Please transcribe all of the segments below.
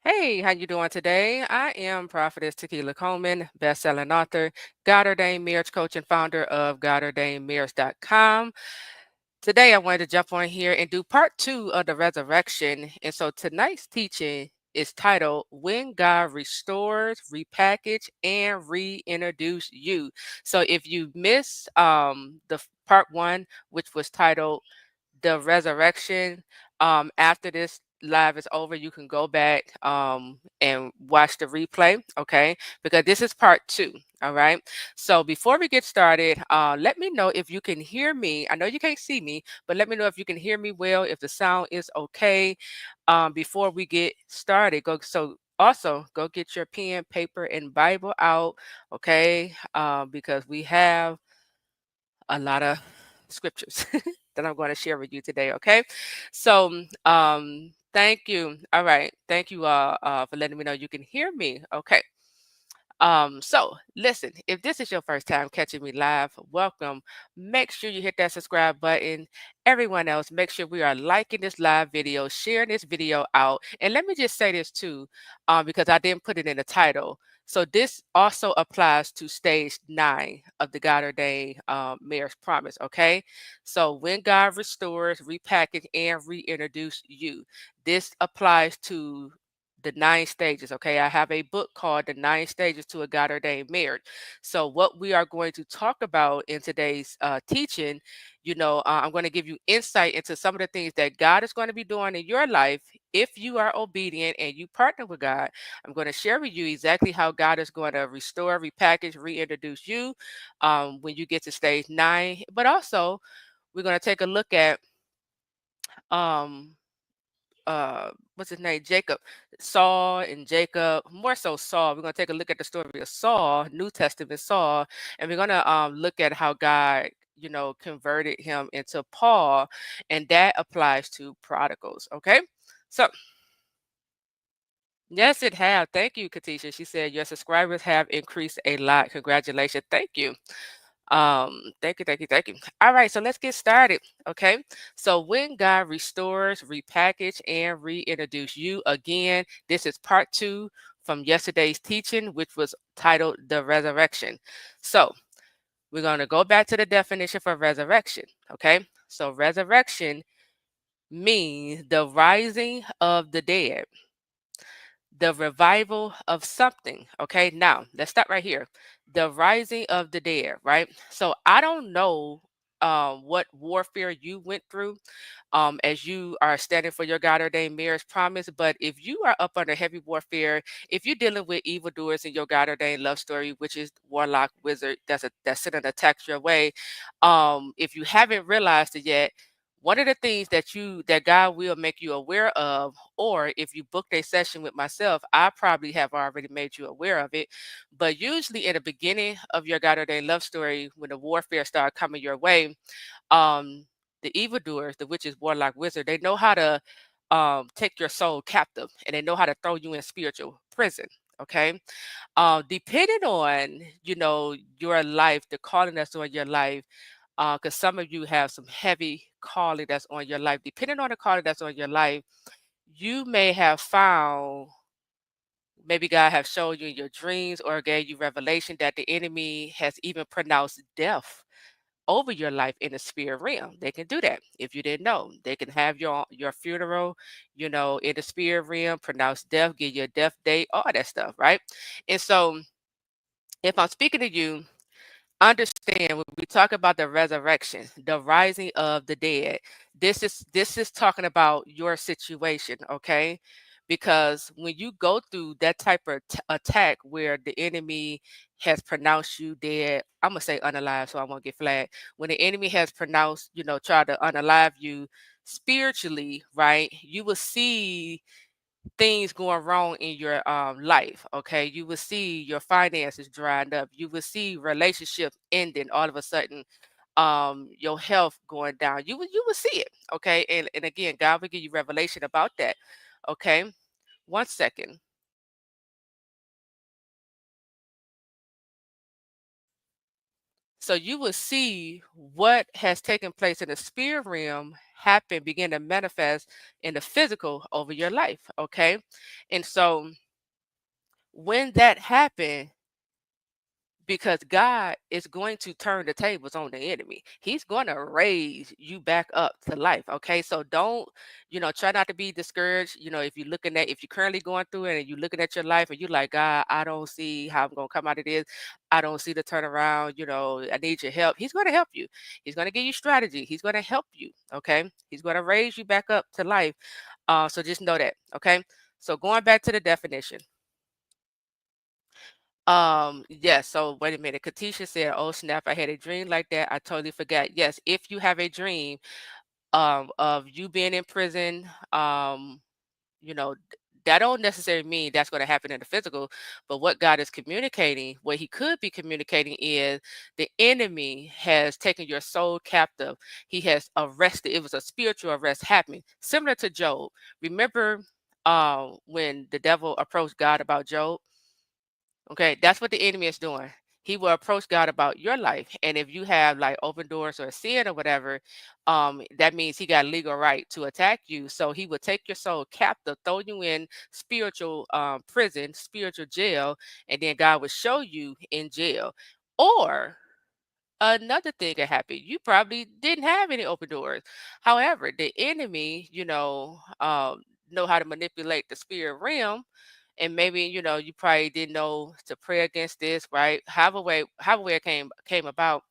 Hey, how you doing today? I am Prophetess taquilacoleman, best-selling author, God-ordained marriage coach, and founder of God-ordainedmarriage.com. Today, I wanted to jump on here and do part two of the resurrection. And so tonight's teaching is titled When God Restores, Repackage, and Reintroduce You. So if you missed part one, which was titled The Resurrection, after this live is over, you can go back and watch the replay, okay? Because this is part two, all right? So before we get started, let me know if you can hear me. I know you can't see me, but let me know if you can hear me well, if the sound is okay. Before we get started, also go get your pen, paper, and Bible out, okay? Because we have a lot of scriptures that I'm going to share with you today. Okay. So, thank you. All right. Thank you for letting me know you can hear me. Okay. So listen, if this is your first time catching me live, welcome. Make sure you hit that subscribe button. Everyone else, make sure we are liking this live video, sharing this video out. And let me just say this too, because I didn't put it in the title. So this also applies to stage 9 of the God ordained marriage promise. Okay. So when God restores, repackage, and reintroduce you, this applies to the 9 stages. Okay, I have a book called The 9 Stages to a God Ordained Marriage. So what we are going to talk about in today's teaching, I'm going to give you insight into some of the things that God is going to be doing in your life if you are obedient and you partner with God. I'm going to share with you exactly how God is going to restore, repackage, reintroduce you when you get to stage 9. But also, we're going to take a look at um, what's his name? Jacob, Saul and Jacob, more so Saul. We're gonna take a look at the story of Saul, New Testament Saul, and we're gonna look at how God, converted him into Paul, and that applies to prodigals. Okay. So yes, it have. Thank you, Katisha. She said your subscribers have increased a lot. Congratulations. Thank you. Thank you, thank you, thank you. All right, so let's get started. Okay. So when God restores, repackage, and reintroduce you again, this is part two from yesterday's teaching, which was titled The Resurrection. So we're going to go back to the definition for resurrection. Okay. So resurrection means the rising of the dead, the revival of something. Okay, now let's start right here. The rising of the dead, right? So I don't know what warfare you went through as you are standing for your God ordained marriage promise. But if you are up under heavy warfare, if you're dealing with evildoers in your God ordained love story, which is warlock, wizard, that's sending attacks your way, if you haven't realized it yet, one of the things that God will make you aware of, or if you booked a session with myself, I probably have already made you aware of it. But usually in the beginning of your God ordained love story, when the warfare starts coming your way, um, the evildoers, the witches, warlock, wizard, they know how to take your soul captive, and they know how to throw you in spiritual prison. Okay. Depending on, your life, the calling that's on your life, because some of you have some heavy calling that's on your life. Depending on the calling that's on your life, you may have found, maybe God have showed you in your dreams or gave you revelation that the enemy has even pronounced death over your life in the spirit realm. They can do that. If you didn't know, they can have your funeral, in the spirit realm, pronounce death, give you a death date, all that stuff, right? And so if I'm speaking to you, understand when we talk about the resurrection, the rising of the dead, this is talking about your situation, okay? Because when you go through that type of attack where the enemy has pronounced you dead, I'm gonna say unalive, so I won't get flagged. When the enemy has pronounced, try to unalive you spiritually, right? You will see things going wrong in your life. Okay, you will see your finances drying up, you will see relationships ending all of a sudden, your health going down, you will see it. Okay, and again, God will give you revelation about that. Okay, 1 second. So you will see what has taken place in the spirit realm happen, begin to manifest in the physical over your life. Okay. And so when that happened, because God is going to turn the tables on the enemy. He's going to raise you back up to life. Okay. So don't, try not to be discouraged. If you're looking at, if you're currently going through it and you're looking at your life and you're like, God, I don't see how I'm going to come out of this. I don't see the turnaround. I need your help. He's going to help you. He's going to give you strategy. He's going to help you. Okay. He's going to raise you back up to life. So just know that. Okay. So going back to the definition. Yes, so wait a minute. Katisha said, "Oh snap, I had a dream like that. I totally forgot." Yes, if you have a dream of you being in prison, you know, that don't necessarily mean that's going to happen in the physical, but what God is communicating, what he could be communicating is the enemy has taken your soul captive. He has arrested. It was a spiritual arrest happening, similar to Job. Remember when the devil approached God about Job? Okay, that's what the enemy is doing. He will approach God about your life. And if you have like open doors or sin or whatever, that means he got legal right to attack you. So he will take your soul captive, throw you in spiritual prison, spiritual jail, and then God will show you in jail. Or another thing that happened, you probably didn't have any open doors. However, the enemy, know how to manipulate the spirit realm, and maybe you probably didn't know to pray against this, right? However way it came about,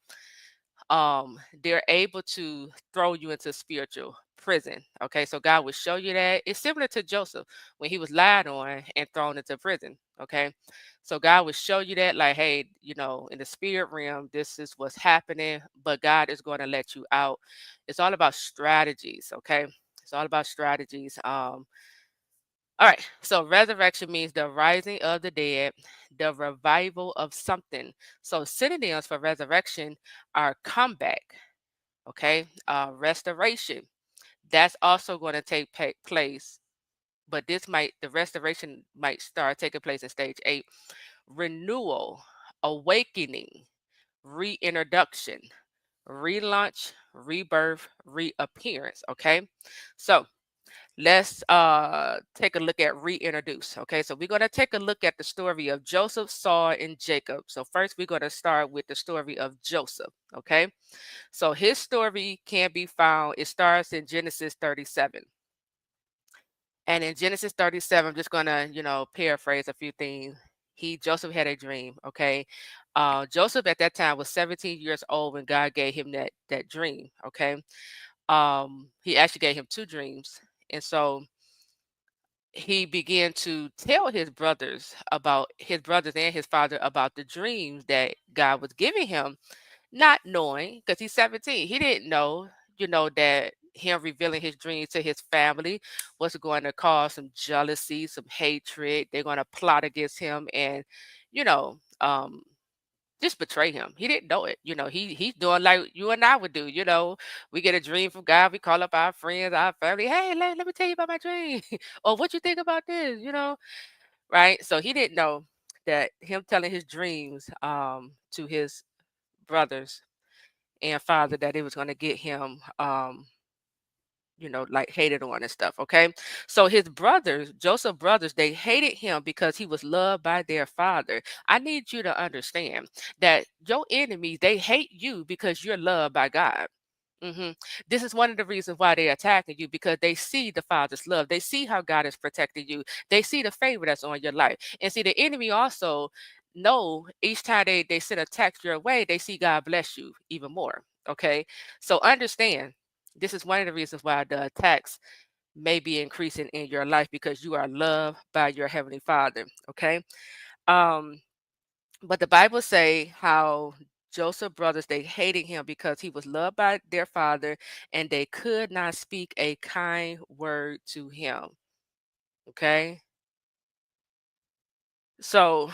they're able to throw you into spiritual prison. Okay, so God will show you that. It's similar to Joseph when he was lied on and thrown into prison. Okay, so God will show you that, like, hey, in the spirit realm, this is what's happening, but God is going to let you out. It's all about strategies. Okay, it's all about strategies. All right. So resurrection means the rising of the dead, the revival of something. So synonyms for resurrection are comeback, okay? Restoration. That's also going to take place, but the restoration might start taking place in stage 8. Renewal, awakening, reintroduction, relaunch, rebirth, reappearance, okay? So let's take a look at Reintroduce. Okay, so we're going to take a look at the story of Joseph, Saul, and Jacob. So first we're going to start with the story of Joseph. Okay, so his story can be found, it starts in Genesis 37. And in Genesis 37, I'm just going to, paraphrase a few things. Joseph had a dream. Okay, Joseph at that time was 17 years old when God gave him that dream. Okay, he actually gave him two dreams. And so he began to tell his brothers and his father about the dreams that God was giving him, not knowing, because he's 17. He didn't know, that him revealing his dreams to his family was going to cause some jealousy, some hatred. They're going to plot against him and, you know, um, just betray him. He didn't know it. He's doing like you and I would do. We get a dream from God. We call up our friends, our family. Hey, let me tell you about my dream. Or what you think about this? Right? So he didn't know that him telling his dreams to his brothers and father, that it was going to get him like hated on and stuff. Okay. So his brothers, Joseph's brothers, they hated him because he was loved by their father. I need you to understand that your enemies, they hate you because you're loved by God. hmm This is one of the reasons why they're attacking you, because they see the Father's love. They see how God is protecting you. They see the favor that's on your life. And see, the enemy also know each time they send a text your way, they see God bless you even more. Okay. So understand, this is one of the reasons why the attacks may be increasing in your life, because you are loved by your Heavenly Father. Okay. Um, but the Bible say how Joseph brothers, they hated him because he was loved by their father, and they could not speak a kind word to him. Okay. So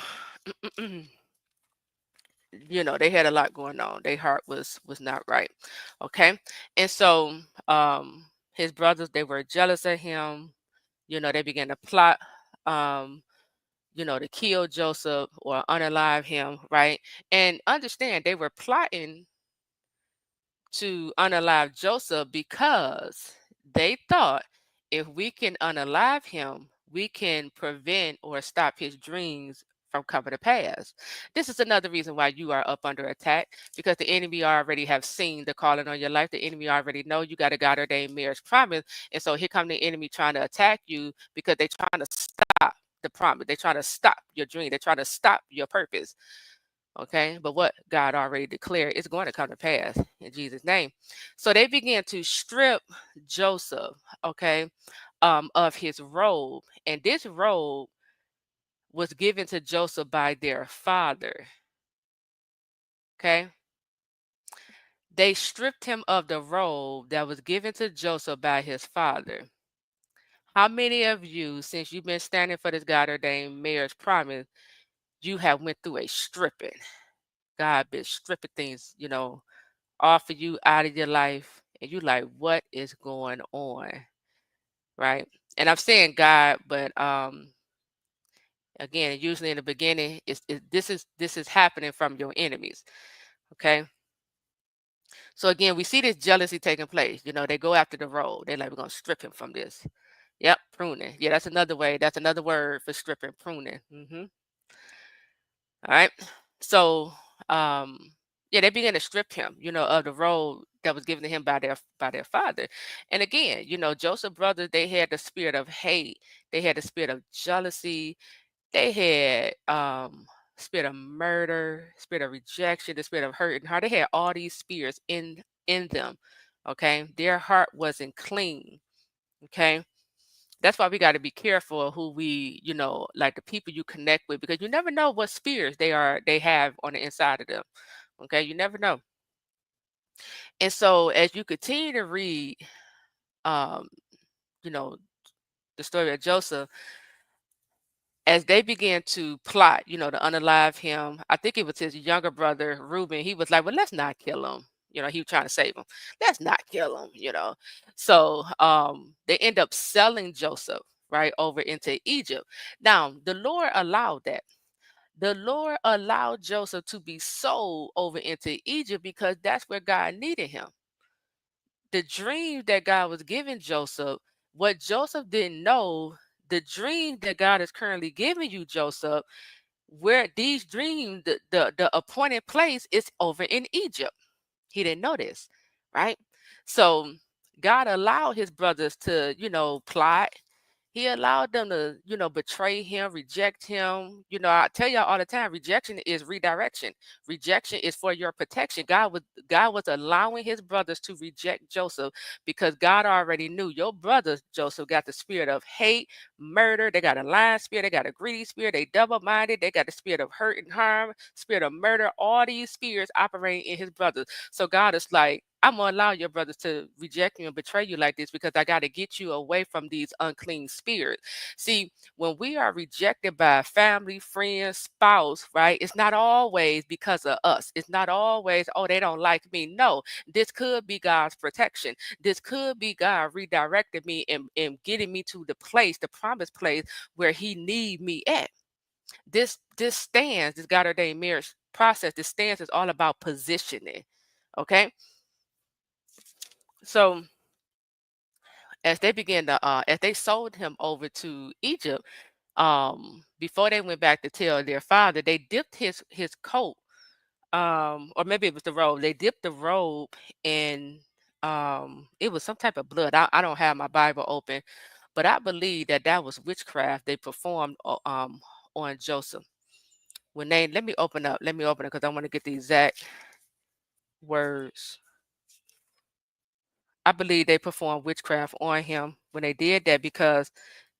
they had a lot going on. Their heart was not right. Okay. And so his brothers, they were jealous of him. They began to plot um to kill Joseph or unalive him, right? And understand they were plotting to unalive Joseph because they thought if we can unalive him, we can prevent or stop his dreams from coming to pass. This is another reason why you are up under attack, because the enemy already have seen the calling on your life. The enemy already know you got a God-ordained marriage promise. And so here come the enemy trying to attack you because they're trying to stop the promise. They're trying to stop your dream. They're trying to stop your purpose. Okay, but what God already declared is going to come to pass in Jesus' name. So they began to strip Joseph, okay, of his robe, and this robe was given to Joseph by their father. Okay, they stripped him of the robe that was given to Joseph by his father. How many of you, since you've been standing for this God ordained marriage promise, you have went through a stripping? God been stripping things, off of you, out of your life, and you like, what is going on, right? And I'm saying God, but again, usually in the beginning, this is happening from your enemies, okay? So again, we see this jealousy taking place. They go after the road. They're like, we're gonna strip him from this. Yep, pruning. Yeah, that's another way. That's another word for stripping, pruning. All right. So, yeah, they began to strip him, of the role that was given to him by their father. And again, Joseph's brothers, they had the spirit of hate, they had the spirit of jealousy, they had spirit of murder, spirit of rejection, the spirit of hurt and heart. They had all these spirits in them. Okay, their heart wasn't clean. Okay, that's why we got to be careful of who we, like the people you connect with, because you never know what spirits they have on the inside of them. Okay, you never know. And so as you continue to read, um, you know, the story of Joseph, as they began to plot, to unalive him, I think it was his younger brother, Reuben, he was like, well, let's not kill him. He was trying to save him. Let's not kill him. So they end up selling Joseph, right, over into Egypt. Now, the Lord allowed that. The Lord allowed Joseph to be sold over into Egypt because that's where God needed him. The dream that God was giving Joseph, what Joseph didn't know, the dream that God is currently giving you, Joseph, where these dreams, the appointed place is over in Egypt. He didn't know this, right? So God allowed his brothers to, plot. He allowed them to, betray him, reject him. I tell y'all all the time, rejection is redirection. Rejection is for your protection. God was allowing his brothers to reject Joseph because God already knew your brothers, Joseph, got the spirit of hate, murder. They got a lying spirit. They got a greedy spirit. They double-minded. They got the spirit of hurt and harm, spirit of murder. All these spirits operating in his brothers. So God is like, I'm going to allow your brothers to reject you and betray you like this because I got to get you away from these unclean spirits. See, when we are rejected by family, friends, spouse, right, it's not always because of us. It's not always, oh, they don't like me. No, this could be God's protection. This could be God redirecting me and getting me to the place, the promised place where he need me at. This stance, this God ordained marriage process, this stance is all about positioning. Okay. So as they sold him over to Egypt, before they went back to tell their father, they dipped his coat, or maybe it was the robe. They dipped the robe in it was some type of blood. I don't have my Bible open, but I believe that was witchcraft they performed on Joseph. When they let me open it because I want to get the exact words. I believe they performed witchcraft on him when they did that because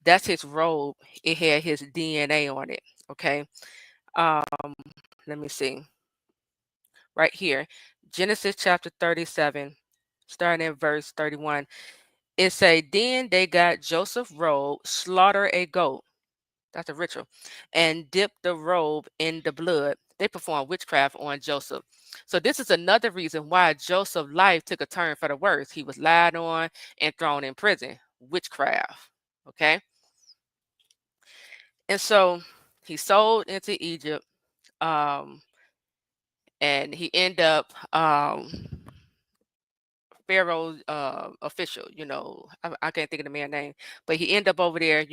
that's his robe. It had his DNA on it. Okay. Um, let me see. Right here. Genesis chapter 37, starting in verse 31. It say, then they got Joseph's robe, slaughter a goat. That's a ritual. And dip the robe in the blood. They performed witchcraft on Joseph. So this is another reason why Joseph's life took a turn for the worse. He was lied on and thrown in prison. Witchcraft. Okay. And so He sold into Egypt, um, and he ended up Pharaoh's official. I can't think of the man's name, but he ended up over there.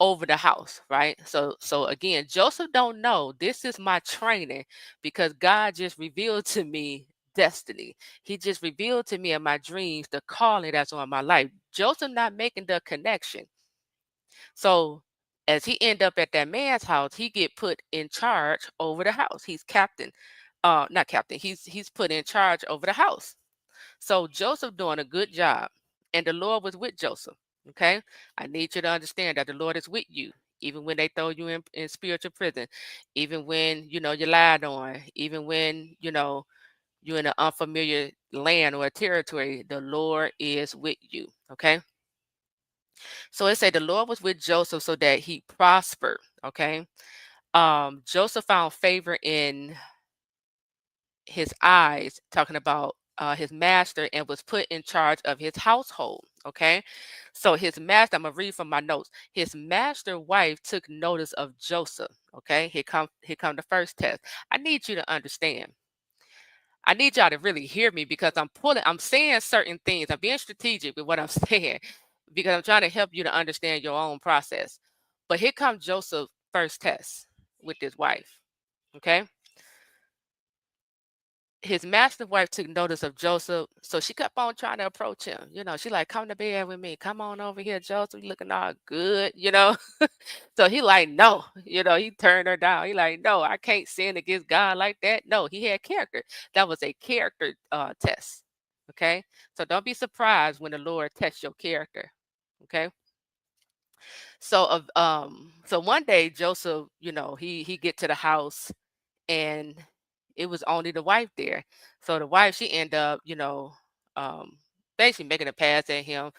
Over the house, right? So again, Joseph don't know this is my training because God just revealed to me destiny. He just revealed to me in my dreams the calling that's on my life. Joseph not making the connection. So as he end up at that man's house, he get put in charge over the house. He's captain, not captain. He's put in charge over the house. So Joseph doing a good job, and the Lord was with Joseph. Okay, I need you to understand that the Lord is with you, even when they throw you in spiritual prison, even when you lied on, even when you're in an unfamiliar land or a territory. The Lord is with you. Okay, so it say the Lord was with Joseph so that he prospered. Okay, Joseph found favor in his eyes, talking about his master, and was put in charge of his household. Okay, so his master, I'm gonna read from my notes. His master wife took notice of Joseph. Okay, here come the first test. I need you to understand. I need y'all to really hear me because I'm saying certain things. I'm being strategic with what I'm saying because I'm trying to help you to understand your own process. But here comes Joseph's first test with his wife. Okay, his master wife took notice of Joseph, so she kept on trying to approach him. She like, come to bed with me. Come on over here, Joseph. You looking all good. So he like, no. He turned her down. He like, no, I can't sin against God like that. No, he had character. That was a character test. Okay, so don't be surprised when the Lord tests your character. Okay, so one day Joseph, he get to the house, and it was only the wife there. So the wife, she ended up, um, basically making a pass at him.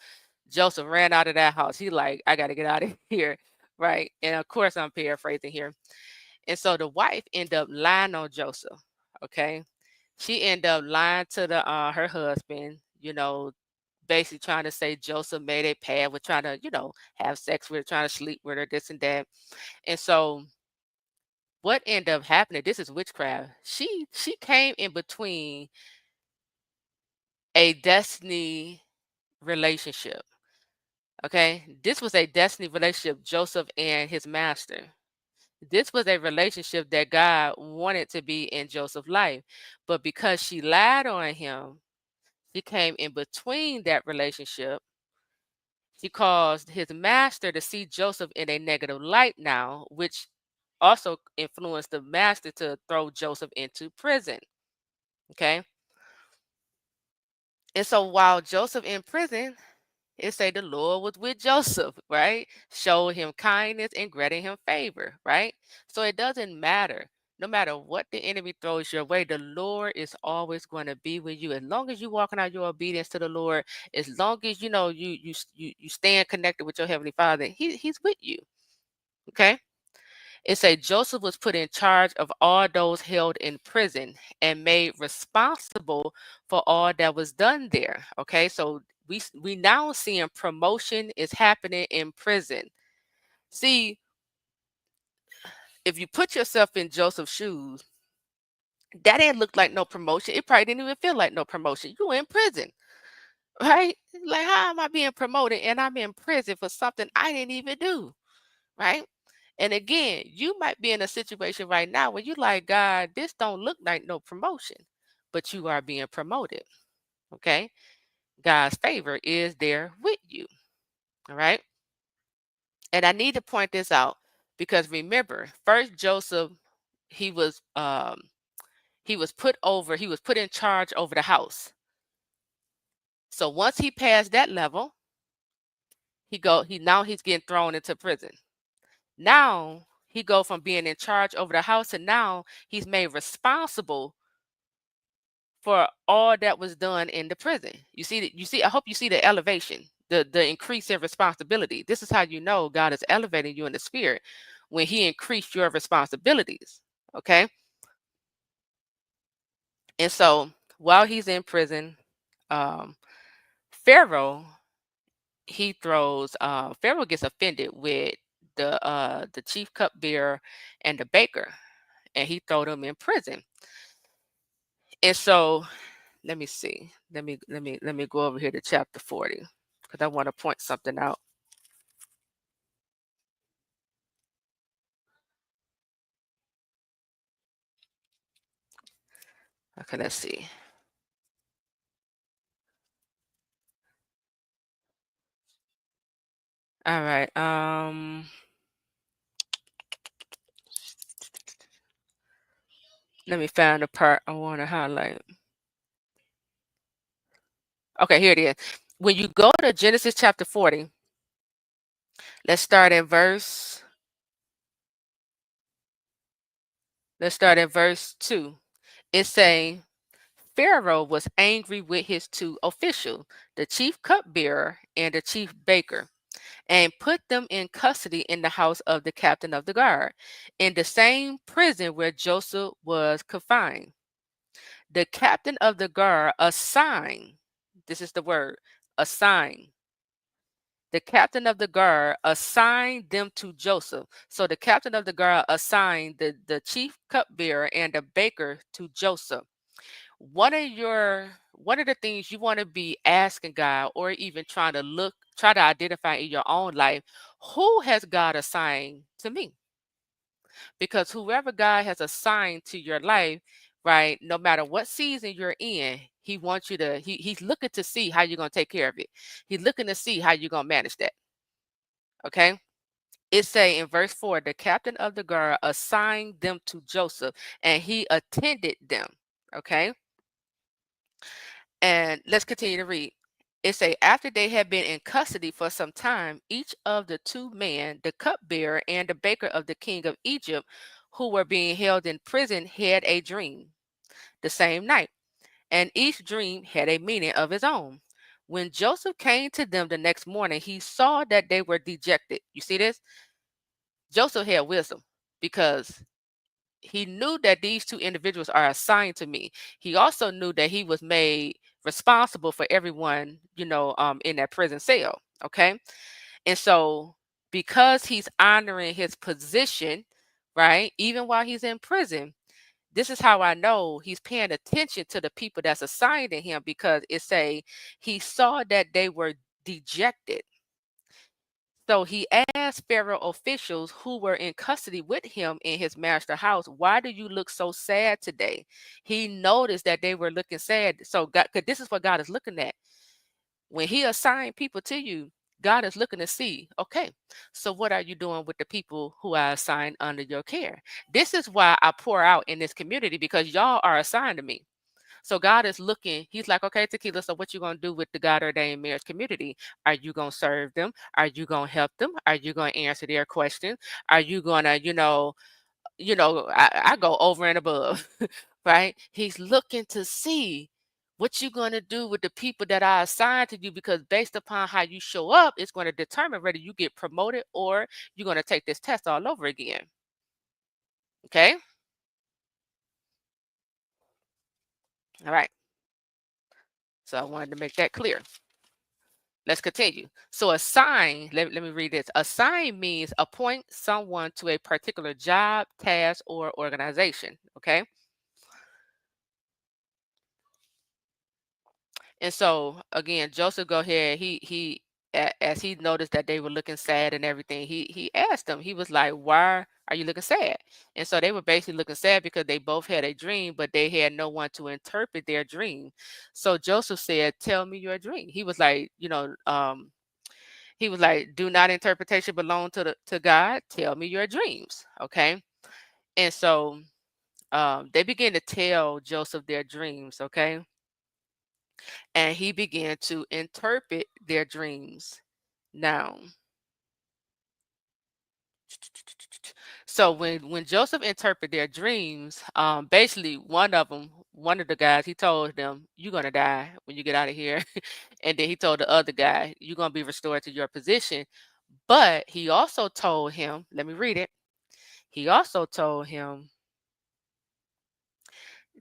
Joseph ran out of that house. He like, I got to get out of here, right? And of course, I'm paraphrasing here. And so the wife ended up lying on Joseph. Okay, she ended up lying to the her husband. Basically trying to say Joseph made a pad with trying to, have sex with her, trying to sleep with her, this and that. And so what ended up happening, this is witchcraft. She came in between a destiny relationship. Okay, this was a destiny relationship, Joseph and his master. This was a relationship that God wanted to be in Joseph's life, but because she lied on him, she came in between that relationship. She caused his master to see Joseph in a negative light now, which also influenced the master to throw Joseph into prison. Okay, and so while Joseph in prison, it say the Lord was with Joseph, right? Showed him kindness and granted him favor, right? So it doesn't matter. No matter what the enemy throws your way, the Lord is always going to be with you. As long as you walking out your obedience to the Lord, as long as you stand connected with your heavenly Father, He's with you. Okay. It say Joseph was put in charge of all those held in prison and made responsible for all that was done there. Okay, so we now seeing promotion is happening in prison. See, if you put yourself in Joseph's shoes, that didn't look like no promotion. It probably didn't even feel like no promotion. You in prison, right? Like, how am I being promoted and I'm in prison for something I didn't even do, right? And again, you might be in a situation right now where you like, God, this don't look like no promotion, but you are being promoted. Okay. God's favor is there with you. All right. And I need to point this out because remember, first Joseph, he was um he was put in charge over the house. So once he passed that level, he's getting thrown into prison. Now he go from being in charge over the house, and now he's made responsible for all that was done in the prison. I hope you see the elevation, the increase in responsibility. This is how you know God is elevating you in the spirit when he increased your responsibilities. Okay. And so while he's in prison, um, Pharaoh, Pharaoh gets offended with the chief cupbearer and the baker, and he throw them in prison. And so let me see. Let me go over here to chapter 40 because I want to point something out. Okay, let's see. All right. Let me find the part I want to highlight. Okay, here it is. When you go to Genesis chapter 40, let's start at verse let's start at verse 2. It's saying Pharaoh was angry with his two officials, the chief cupbearer and the chief baker, and put them in custody in the house of the captain of the guard, in the same prison where Joseph was confined. The captain of the guard assigned, this is the word, assigned. The captain of the guard assigned them to Joseph. So the captain of the guard assigned the chief cupbearer and the baker to Joseph. One of the things you want to be asking God, or even try to identify in your own life, who has God assigned to me? Because whoever God has assigned to your life, right, no matter what season you're in, he wants you to, he's looking to see how you're going to take care of it. He's looking to see how you're going to manage that. Okay. It say in verse 4, the captain of the guard assigned them to Joseph and he attended them. Okay. And let's continue to read. It say, after they had been in custody for some time, each of the two men, the cupbearer and the baker of the king of Egypt, who were being held in prison, had a dream the same night, and each dream had a meaning of its own. When Joseph came to them the next morning, he saw that they were dejected. You see this? Joseph had wisdom because he knew that these two individuals are assigned to me. He also knew that he was made responsible for everyone, in that prison cell. Okay. And so because he's honoring his position, right, even while he's in prison, this is how I know he's paying attention to the people that's assigned to him, because it say he saw that they were dejected. So he asked Pharaoh officials who were in custody with him in his master's house, why do you look so sad today? He noticed that they were looking sad. So God, 'cause this is what God is looking at. When he assigned people to you, God is looking to see, okay, so what are you doing with the people who are assigned under your care? This is why I pour out in this community, because y'all are assigned to me. So God is looking, he's like, okay, Tequila, so what you going to do with the God-ordained marriage community? Are you going to serve them? Are you going to help them? Are you going to answer their questions? Are you going to, I go over and above, right? He's looking to see what you're going to do with the people that are assigned to you, because based upon how you show up, it's going to determine whether you get promoted or you're going to take this test all over again. Okay. All right. So I wanted to make that clear. Let's continue. So assign, let me read this. Assign means appoint someone to a particular job, task, or organization. Okay. And so again, Joseph go ahead. As he noticed that they were looking sad and everything, he asked them. He was like, "Why are you looking sad?" And so they were basically looking sad because they both had a dream, but they had no one to interpret their dream. So Joseph said, "Tell me your dream." He was like, "Do not interpretation belong to God? Tell me your dreams." Okay. And so they began to tell Joseph their dreams. Okay. And he began to interpret their dreams. Now, so when Joseph interpreted their dreams, basically one of the guys, he told them, "You're gonna die when you get out of here," and then he told the other guy, "You're gonna be restored to your position." But he also told him, let me read it. He also told him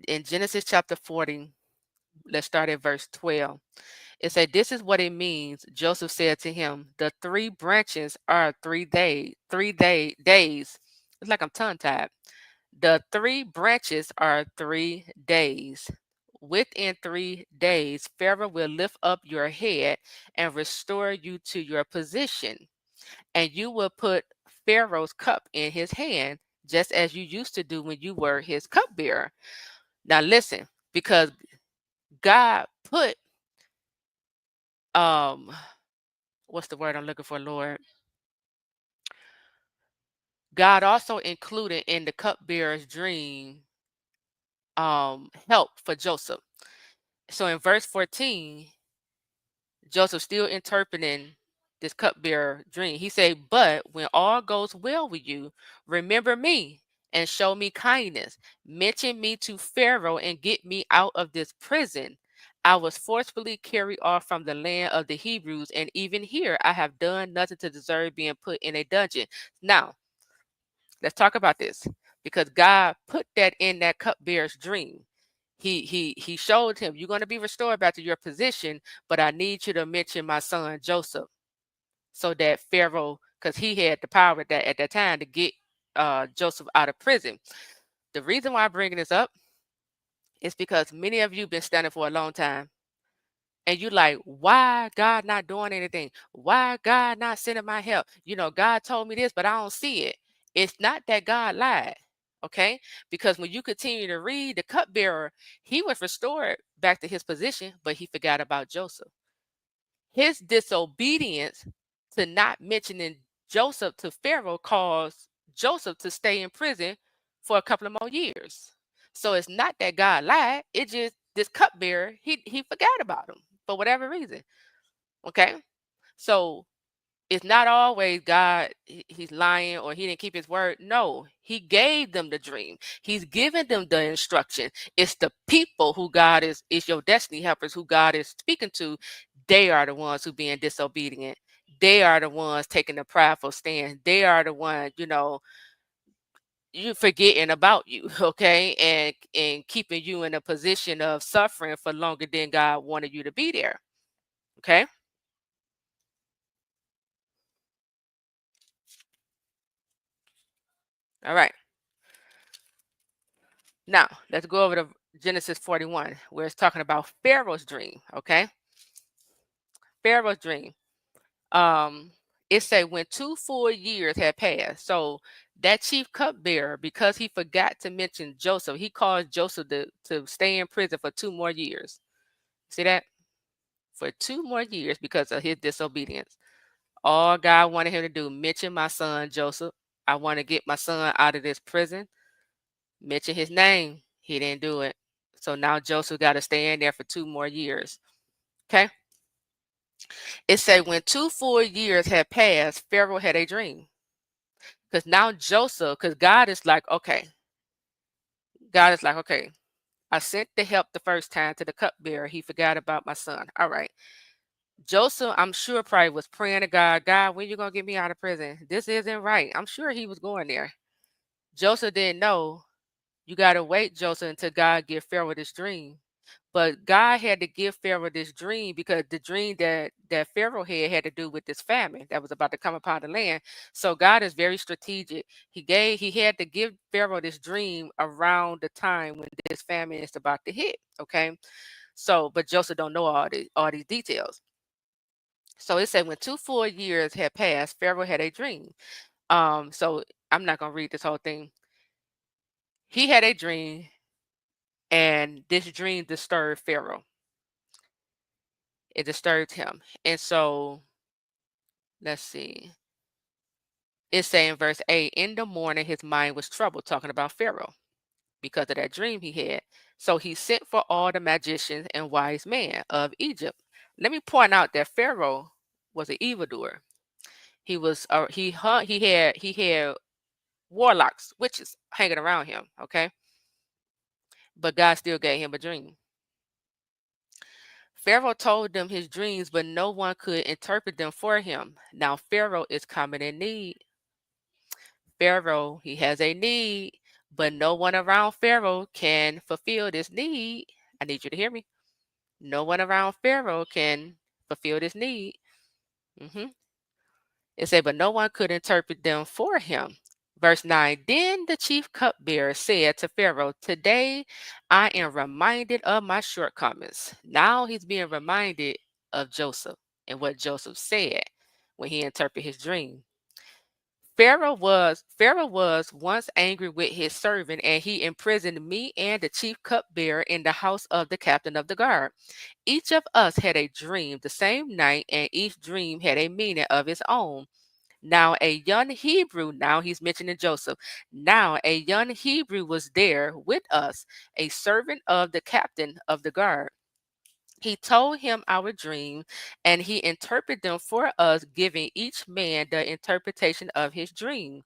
in Genesis chapter 40, let's start at verse 12. It said, this is what it means. Joseph said to him, the 3 branches are 3 days. 3 days. It's like I'm tongue tied. The 3 branches are 3 days. Within 3 days, Pharaoh will lift up your head and restore you to your position. And you will put Pharaoh's cup in his hand, just as you used to do when you were his cupbearer. Now listen, because God put what's the word I'm looking for, Lord? God also included in the cupbearer's dream help for Joseph. So in verse 14, Joseph still interpreting this cupbearer dream. He said, but when all goes well with you, remember me and show me kindness. Mention me to Pharaoh and get me out of this prison. I was forcefully carried off from the land of the Hebrews, and even here I have done nothing to deserve being put in a dungeon. Now, let's talk about this, because God put that in that cupbearer's dream. He showed him, you're going to be restored back to your position, but I need you to mention my son Joseph, so that Pharaoh, because he had the power that at that time to get Joseph out of prison. The reason why I'm bringing this up is because many of you been standing for a long time, and you like, why God not doing anything? Why God not sending my help? You know, God told me this, but I don't see it. It's not that God lied, okay? Because when you continue to read, the cupbearer, he was restored back to his position, but he forgot about Joseph. His disobedience to not mentioning Joseph to Pharaoh caused Joseph to stay in prison for a couple of more years. So it's not that God lied. It just this cupbearer, he forgot about him for whatever reason. Okay. So it's not always God, he's lying or he didn't keep his word. No, he gave them the dream. He's given them the instruction. It's the people who God is your destiny helpers, who God is speaking to. They are the ones who being disobedient. They are the ones taking the prideful stand. They are the ones, you forgetting about you, okay, and keeping you in a position of suffering for longer than God wanted you to be there. Okay. All right. Now, let's go over to Genesis 41, where it's talking about Pharaoh's dream, okay? Pharaoh's dream. Um, it said when 2 full years had passed. So that chief cupbearer, because he forgot to mention Joseph, he caused Joseph to stay in prison for 2 more years. See that? For 2 more years because of his disobedience. All God wanted him to do, mention my son Joseph. I want to get my son out of this prison. Mention his name. He didn't do it. So now Joseph got to stay in there for 2 more years. Okay. It said when 2 full years had passed, Pharaoh had a dream. Because now Joseph, because God is like, okay, I sent the help the first time to the cupbearer. He forgot about my son. All right. Joseph, I'm sure, probably was praying to God, God, when you going to get me out of prison? This isn't right. I'm sure he was going there. Joseph didn't know. You got to wait, Joseph, until God give Pharaoh this dream. But God had to give Pharaoh this dream because the dream that Pharaoh had to do with this famine that was about to come upon the land. So God is very strategic. He had to give Pharaoh this dream around the time when this famine is about to hit. Okay. So, but Joseph don't know all these details. So it said when 2 full years had passed, Pharaoh had a dream. So I'm not gonna read this whole thing. He had a dream, and this dream disturbed Pharaoh. It disturbed him. And so let's see. It's saying verse 8, in the morning his mind was troubled, talking about Pharaoh, because of that dream he had. So he sent for all the magicians and wise men of Egypt. Let me point out that Pharaoh was an evildoer. He was he had warlocks, witches hanging around him, okay? But God still gave him a dream. Pharaoh told them his dreams, but no one could interpret them for him. Now Pharaoh is coming in need. Pharaoh, he has a need, but no one around Pharaoh can fulfill this need. I need you to hear me. No one around Pharaoh can fulfill this need. hmm It said, but no one could interpret them for him. Verse 9, then the chief cupbearer said to Pharaoh, today I am reminded of my shortcomings. Now he's being reminded of Joseph and what Joseph said when he interpreted his dream. Pharaoh was once angry with his servant, and he imprisoned me and the chief cupbearer in the house of the captain of the guard. Each of us had a dream the same night, and each dream had a meaning of its own. Now a young Hebrew, now he's mentioning Joseph. Now a young Hebrew was there with us, a servant of the captain of the guard. He told him our dream, and he interpreted them for us, giving each man the interpretation of his dream.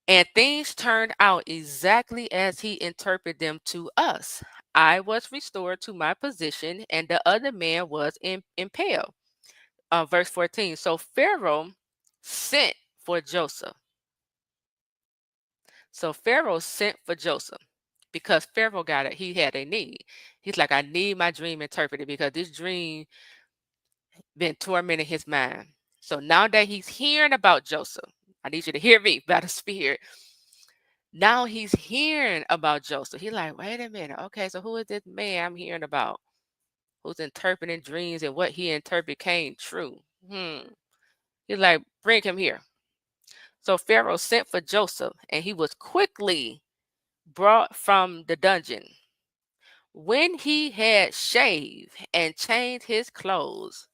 And things turned out exactly as he interpreted them to us. I was restored to my position, and the other man was impaled. Verse 14. So Pharaoh sent for Joseph. So Pharaoh sent for Joseph because Pharaoh got it. He had a need. He's like, I need my dream interpreted because this dream been tormenting his mind. So now that he's hearing about Joseph, I need you to hear me by the Spirit. Now he's hearing about Joseph. He's like, wait a minute. Okay, so who is this man I'm hearing about who's interpreting dreams and what he interpreted came true? He's like, bring him here. So Pharaoh sent for Joseph, and he was quickly brought from the dungeon. When he had shaved and changed his clothes,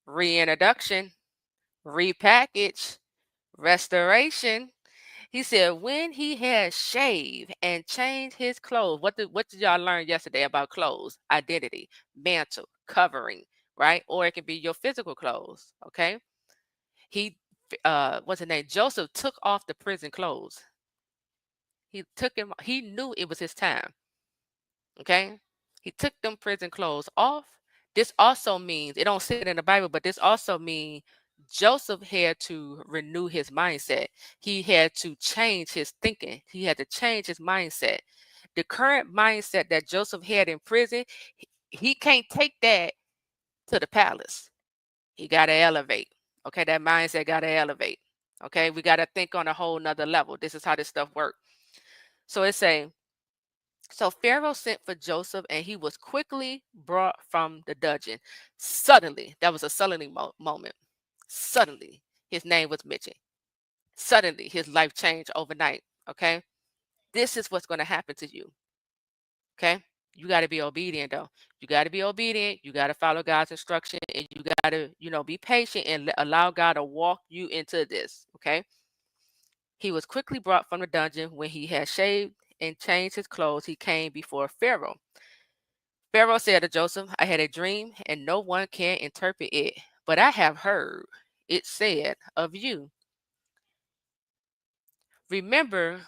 reintroduction, repackage, restoration. He said, when he had shaved and changed his clothes, what did y'all learn yesterday about clothes? Identity, mantle, covering, right? Or it can be your physical clothes. Okay. He what's his name? Joseph took off the prison clothes. He knew it was his time. Okay. He took them prison clothes off. This also means, it don't say it in the Bible, but this also means Joseph had to renew his mindset. He had to change his thinking. He had to change his mindset. The current mindset that Joseph had in prison, he can't take that to the palace. He got to elevate. Okay, that mindset got to elevate. Okay, we got to think on a whole nother level. This is how this stuff works. So it's saying, so Pharaoh sent for Joseph, and he was quickly brought from the dungeon. Suddenly, that was a suddenly moment. Suddenly, his name was mentioned. Suddenly, his life changed overnight. Okay, this is what's going to happen to you. Okay, you got to be obedient, though. You got to be obedient. You got to follow God's instruction, and you got to, be patient and allow God to walk you into this. Okay. He was quickly brought from the dungeon. When he had shaved and changed his clothes, he came before Pharaoh. Pharaoh said to Joseph, I had a dream, and no one can interpret it, but I have heard it said of you. Remember,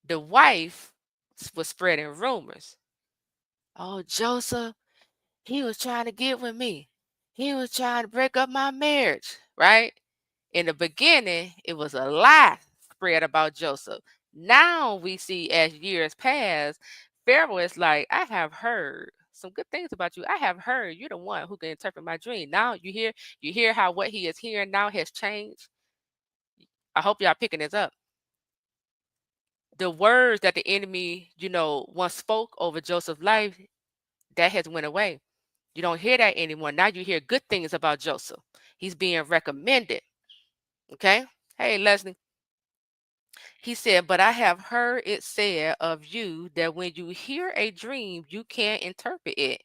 the wife was spreading rumors. Oh, Joseph, he was trying to get with me. He was trying to break up my marriage, right? In the beginning, it was a lie spread about Joseph. Now we see as years pass, Pharaoh is like, I have heard some good things about you. I have heard you're the one who can interpret my dream. Now you hear how what he is hearing now has changed. I hope y'all picking this up. The words that the enemy, once spoke over Joseph's life, that has went away. You don't hear that anymore. Now you hear good things about Joseph. He's being recommended. Okay. Hey, Leslie. He said, but I have heard it said of you that when you hear a dream, you can't interpret it.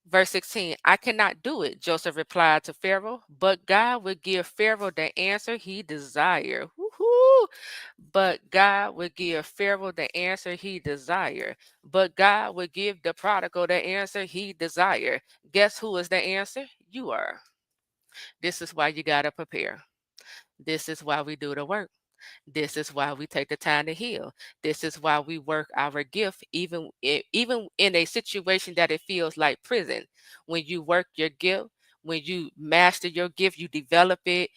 Verse 16, I cannot do it, Joseph replied to Pharaoh, but God will give Pharaoh the answer he desired. Woo-hoo! But God will give Pharaoh the answer he desired. But God will give the prodigal the answer he desired. Guess who is the answer? You are. This is why you got to prepare. This is why we do the work. This is why we take the time to heal. This is why we work our gift, even in a situation that it feels like prison. When you work your gift, when you master your gift, you develop it.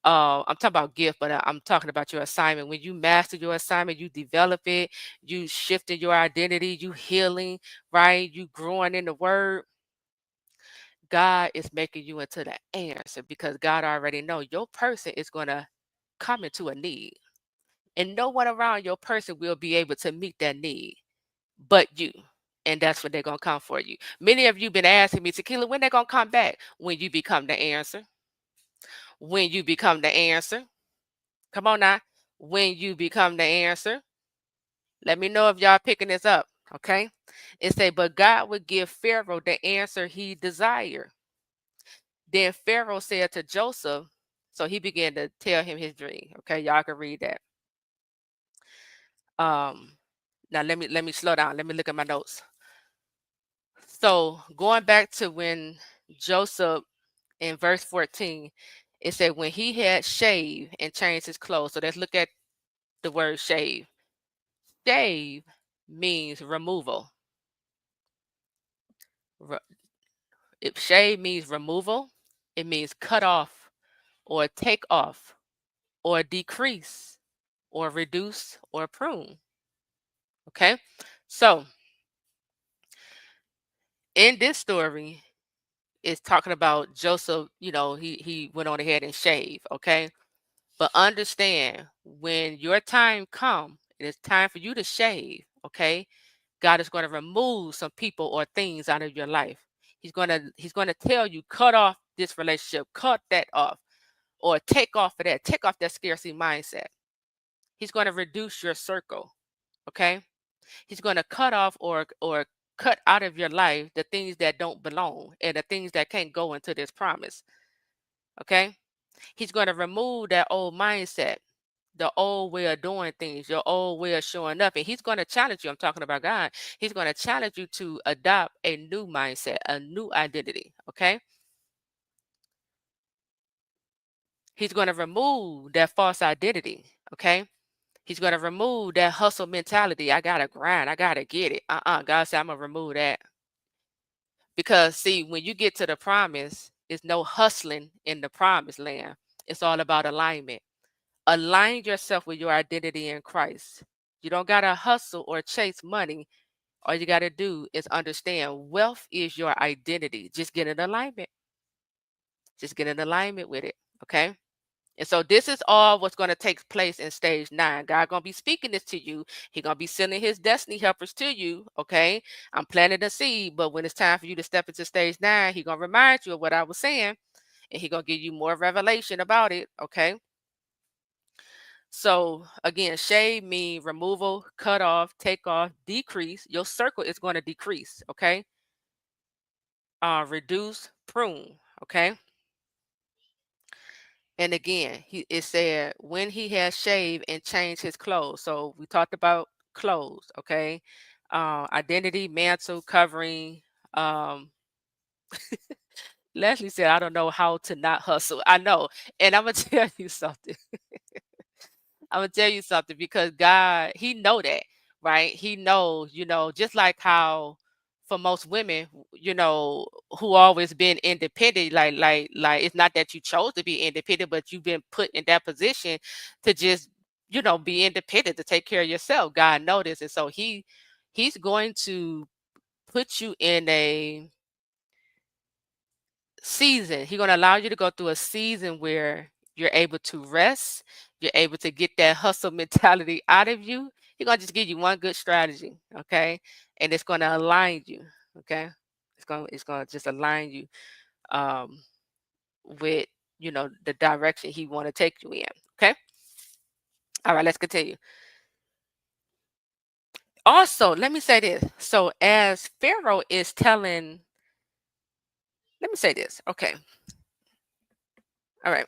I'm talking about gift, but I'm talking about your assignment. When you master your assignment, you develop it, you shifting your identity, you healing, right? You growing in the word. God is making you into the answer because God already know your person is going to come into a need. And no one around your person will be able to meet that need but you. And that's when they're going to come for you. Many of you been asking me, Tequila, when they're going to come back? When you become the answer. When you become the answer. Come on now. When you become the answer. Let me know if y'all picking this up. Okay. It say, but God would give Pharaoh the answer he desired. Then Pharaoh said to Joseph, so he began to tell him his dream. Okay, y'all can read that. Now let me slow down. Let me look at my notes. So going back to when Joseph in verse 14, it said when he had shaved and changed his clothes. So let's look at the word shave. Shave means removal. If shave means removal, it means cut off or take off or decrease or reduce or prune. Okay. So in this story, it's talking about Joseph, he went on ahead and shaved. Okay. But understand when your time comes, it is time for you to shave. Okay. God is going to remove some people or things out of your life. He's going to tell you, cut off this relationship, cut that off, or take off of that, take off that scarcity mindset. He's going to reduce your circle. Okay. He's going to cut off or cut out of your life the things that don't belong and the things that can't go into this promise. Okay. He's going to remove that old mindset, the old way of doing things, your old way of showing up. And he's going to challenge you. I'm talking about God. He's going to challenge you to adopt a new mindset, a new identity. Okay. He's going to remove that false identity. Okay. He's going to remove that hustle mentality. I got to grind. I got to get it. God said, I'm going to remove that. Because see, when you get to the promise, it's no hustling in the promised land. It's all about alignment. Align yourself with your identity in Christ. You don't got to hustle or chase money. All you got to do is understand wealth is your identity. Just get in alignment. Just get in alignment with it. Okay. And so this is all what's going to take place in stage 9. God going to be speaking this to you. He going to be sending his destiny helpers to you. Okay. I'm planting a seed, but when it's time for you to step into stage 9, he going to remind you of what I was saying, and he going to give you more revelation about it. Okay. So again, shave mean removal, cut off, take off, decrease. Your circle is going to decrease. Okay. Reduce, prune. Okay. And again, it said when he had shaved and changed his clothes. So we talked about clothes, okay? Identity, mantle, covering. Um, Leslie said, I don't know how to not hustle. I know. And I'm gonna tell you something. I'm gonna tell you something because God, He know that, right? He knows, just like how for most women, who always been independent, like it's not that you chose to be independent, but you've been put in that position to just, be independent to take care of yourself. God noticed, and so He's going to put you in a season. He's going to allow you to go through a season where you're able to rest, you're able to get that hustle mentality out of you. He's going to just give you one good strategy, okay? And it's going to align you, okay? It's going to just align you um with, the direction he want to take you in, okay? All right, let's continue. Also, let me say this. So as Pharaoh is telling, let me say this, okay? All right.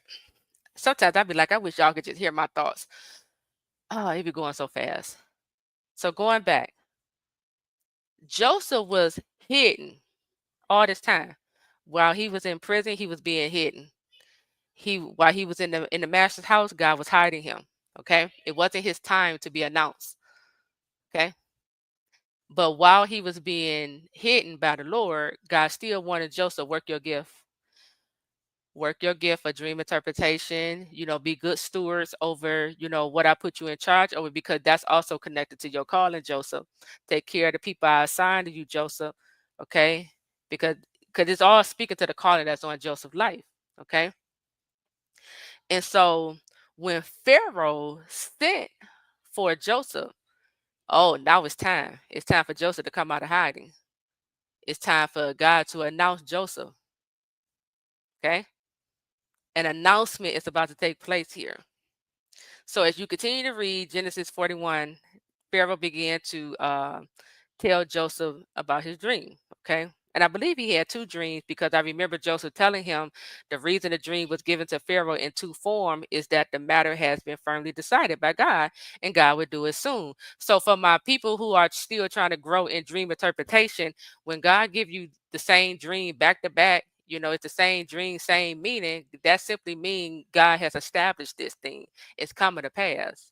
Sometimes I'd be like, I wish y'all could just hear my thoughts. Oh, it be going so fast. So going back, Joseph was hidden all this time. While he was in prison, he was being hidden. While he was in the master's house, God was hiding him. Okay. It wasn't his time to be announced. Okay. But while he was being hidden by the Lord, God still wanted Joseph, work your gift. work your gift for dream interpretation, be good stewards over, what I put you in charge over, because that's also connected to your calling, Joseph. Take care of the people I assigned to you, Joseph. Okay? Because it's all speaking to the calling that's on Joseph's life. Okay? And so when Pharaoh sent for Joseph, oh, now it's time. It's time for Joseph to come out of hiding. It's time for God to announce Joseph. Okay? An announcement is about to take place here. So as you continue to read Genesis 41, Pharaoh began to tell Joseph about his dream. Okay. And I believe he had two dreams, because I remember Joseph telling him the reason the dream was given to Pharaoh in two form is that the matter has been firmly decided by God, and God would do it soon. So for my people who are still trying to grow in dream interpretation, when God give you the same dream back to back, it's the same dream, same meaning, that simply means God has established this thing. It's coming to pass.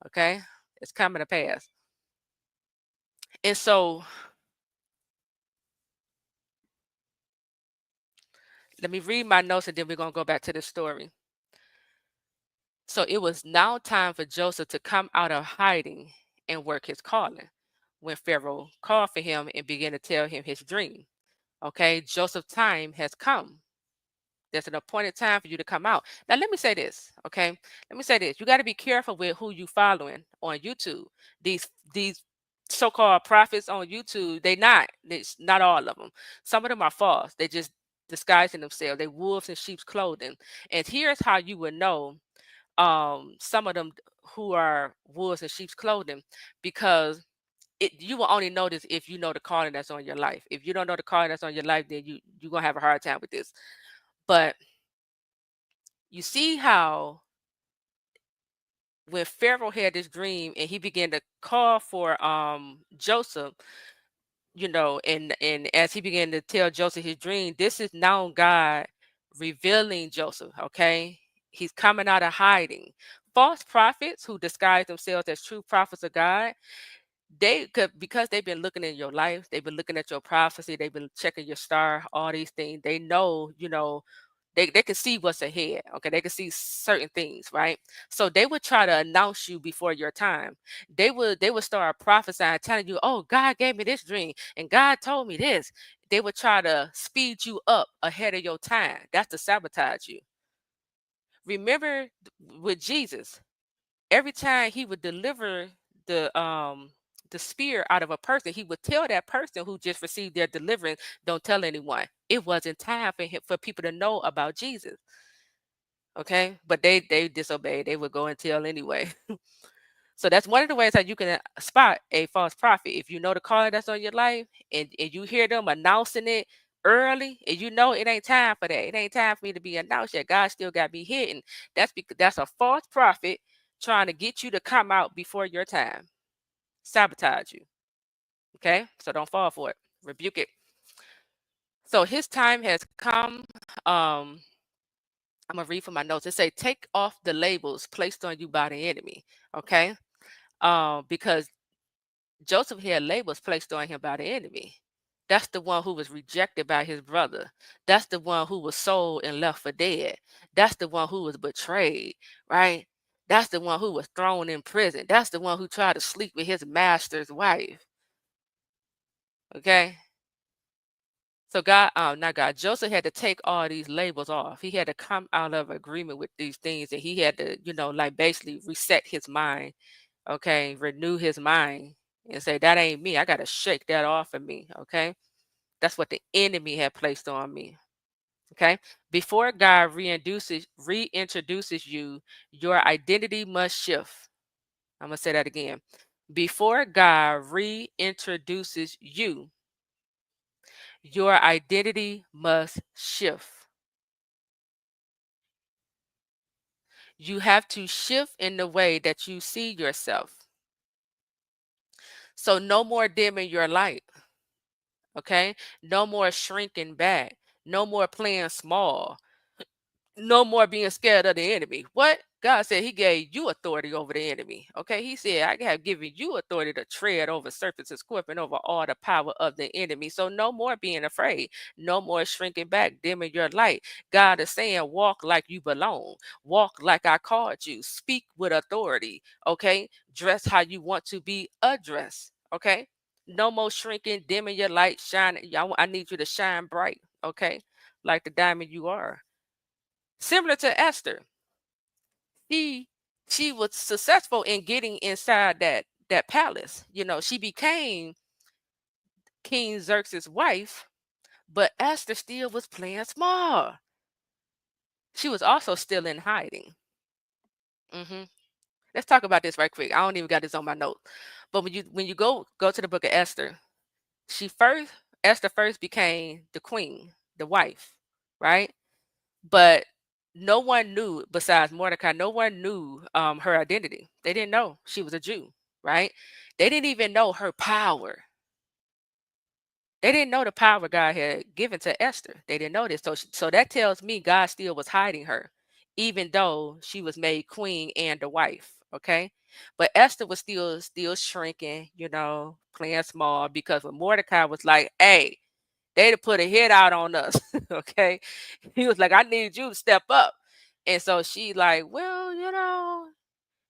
Okay? It's coming to pass. And so let me read my notes, and then we're going to go back to the story. So it was now time for Joseph to come out of hiding and work his calling, when Pharaoh called for him and began to tell him his dream. Okay? Joseph's time has come. There's an appointed time for you to come out. Now, let me say this, okay? Let me say this. You got to be careful with who you following on YouTube. These so-called prophets on YouTube, it's not all of them. Some of them are false. They just disguising themselves. They wolves in sheep's clothing. And here's how you would know some of them who are wolves in sheep's clothing, because you will only know this if you know the calling that's on your life. If you don't know the calling that's on your life, then you're gonna have a hard time with this. But you see how when Pharaoh had this dream and he began to call for Joseph, and as he began to tell Joseph his dream, this is now God revealing Joseph. Okay, he's coming out of hiding. False prophets who disguise themselves as true prophets of God, they could, because they've been looking in your life, they've been looking at your prophecy, they've been checking your star, all these things. They know, they can see what's ahead. Okay, they can see certain things, right? So they would try to announce you before your time. They would start prophesying, telling you, oh, God gave me this dream and God told me this. They would try to speed you up ahead of your time. That's to sabotage you. Remember with Jesus, every time he would deliver the spear out of a person, he would tell that person who just received their deliverance, don't tell anyone. It wasn't time for people to know about Jesus. Okay, but they disobeyed. They would go and tell anyway. So that's one of the ways how you can spot a false prophet. If you know the calling that's on your life, and you hear them announcing it early, and you know it ain't time for that. It ain't time for me to be announced yet. God still got me hidden. That's because that's a false prophet trying to get you to come out before your time, sabotage you. Okay, so don't fall for it. Rebuke it. So his time has come. I'm gonna read from my notes. It say, take off the labels placed on you by the enemy. Okay, because Joseph had labels placed on him by the enemy. That's the one who was rejected by his brother. That's the one who was sold and left for dead. That's the one who was betrayed, right? That's the one who was thrown in prison. That's the one who tried to sleep with his master's wife. Okay? So not God, Joseph had to take all these labels off. He had to come out of agreement with these things, and he had to, like basically reset his mind, okay, renew his mind and say, that ain't me. I got to shake that off of me, okay? That's what the enemy had placed on me, okay? Before God reintroduces you, your identity must shift. I'm going to say that again. Before God reintroduces you, your identity must shift. You have to shift in the way that you see yourself. So no more dimming your light. Okay? No more shrinking back. No more playing small. No more being scared of the enemy. What? God said he gave you authority over the enemy. Okay. He said, I have given you authority to tread over serpents and scorpions, over all the power of the enemy. So no more being afraid, no more shrinking back, dimming your light. God is saying, walk like you belong, walk like I called you, speak with authority. Okay. Dress how you want to be addressed. Okay. No more shrinking, dimming your light, shining. I need you to shine bright. Okay. Like the diamond you are. Similar to Esther, she she was successful in getting inside that palace. She became King Xerxes' wife, but Esther still was playing small. She was also still in hiding. hmm Let's talk about this right quick. I don't even got this on my note, but when you go to the book of Esther, she first Esther first became the queen, the wife, right? But no one knew besides Mordecai, no one knew her identity. They didn't know she was a Jew, right? They didn't even know her power. They didn't know the power God had given to Esther. They didn't know this. So that tells me God still was hiding her, even though she was made queen and a wife. Okay. But Esther was still shrinking, playing small, because when Mordecai was like, hey, they'd have put a hit out on us. Okay. He was like, I need you to step up. And so she like, well,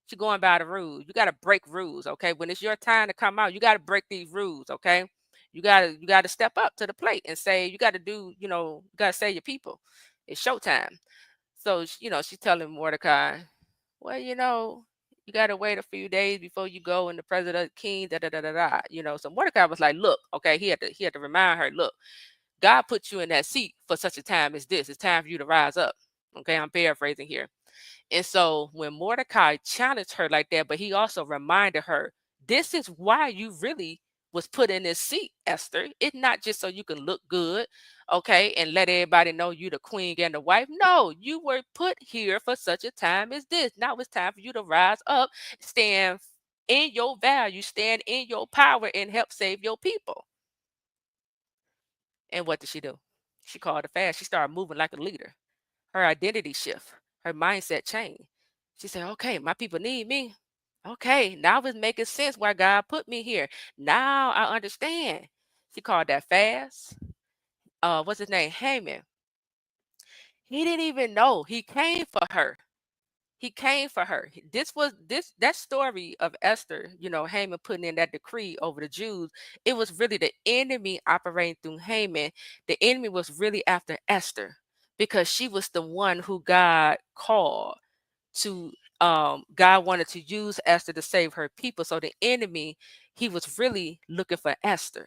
she going by the rules. You got to break rules. Okay. When it's your time to come out, you got to break these rules. Okay. You gotta step up to the plate and say, you got to do, you got to say your people. It's showtime. So, she's telling Mordecai, well, you got to wait a few days before you go in the presence of the king, da da da da da. So Mordecai was like, look, okay, he had to remind her, look, God put you in that seat for such a time as this. It's time for you to rise up. Okay, I'm paraphrasing here. And so when Mordecai challenged her like that, but he also reminded her, this is why you really was put in this seat, Esther. It's not just so you can look good, okay, and let everybody know you the queen and the wife. No, you were put here for such a time as this. Now it's time for you to rise up, stand in your value, stand in your power, and help save your people. And what did she do? She called a fast. She started moving like a leader. Her identity shift, her mindset change. She said, okay, my people need me. Okay, now it's making sense why God put me here. Now I understand. She called that fast. What's his name? Haman. He didn't even know. He came for her. He came for her. That story of Esther, Haman putting in that decree over the Jews. It was really the enemy operating through Haman. The enemy was really after Esther, because she was the one who God called to. God wanted to use Esther to save her people. So the enemy, he was really looking for Esther.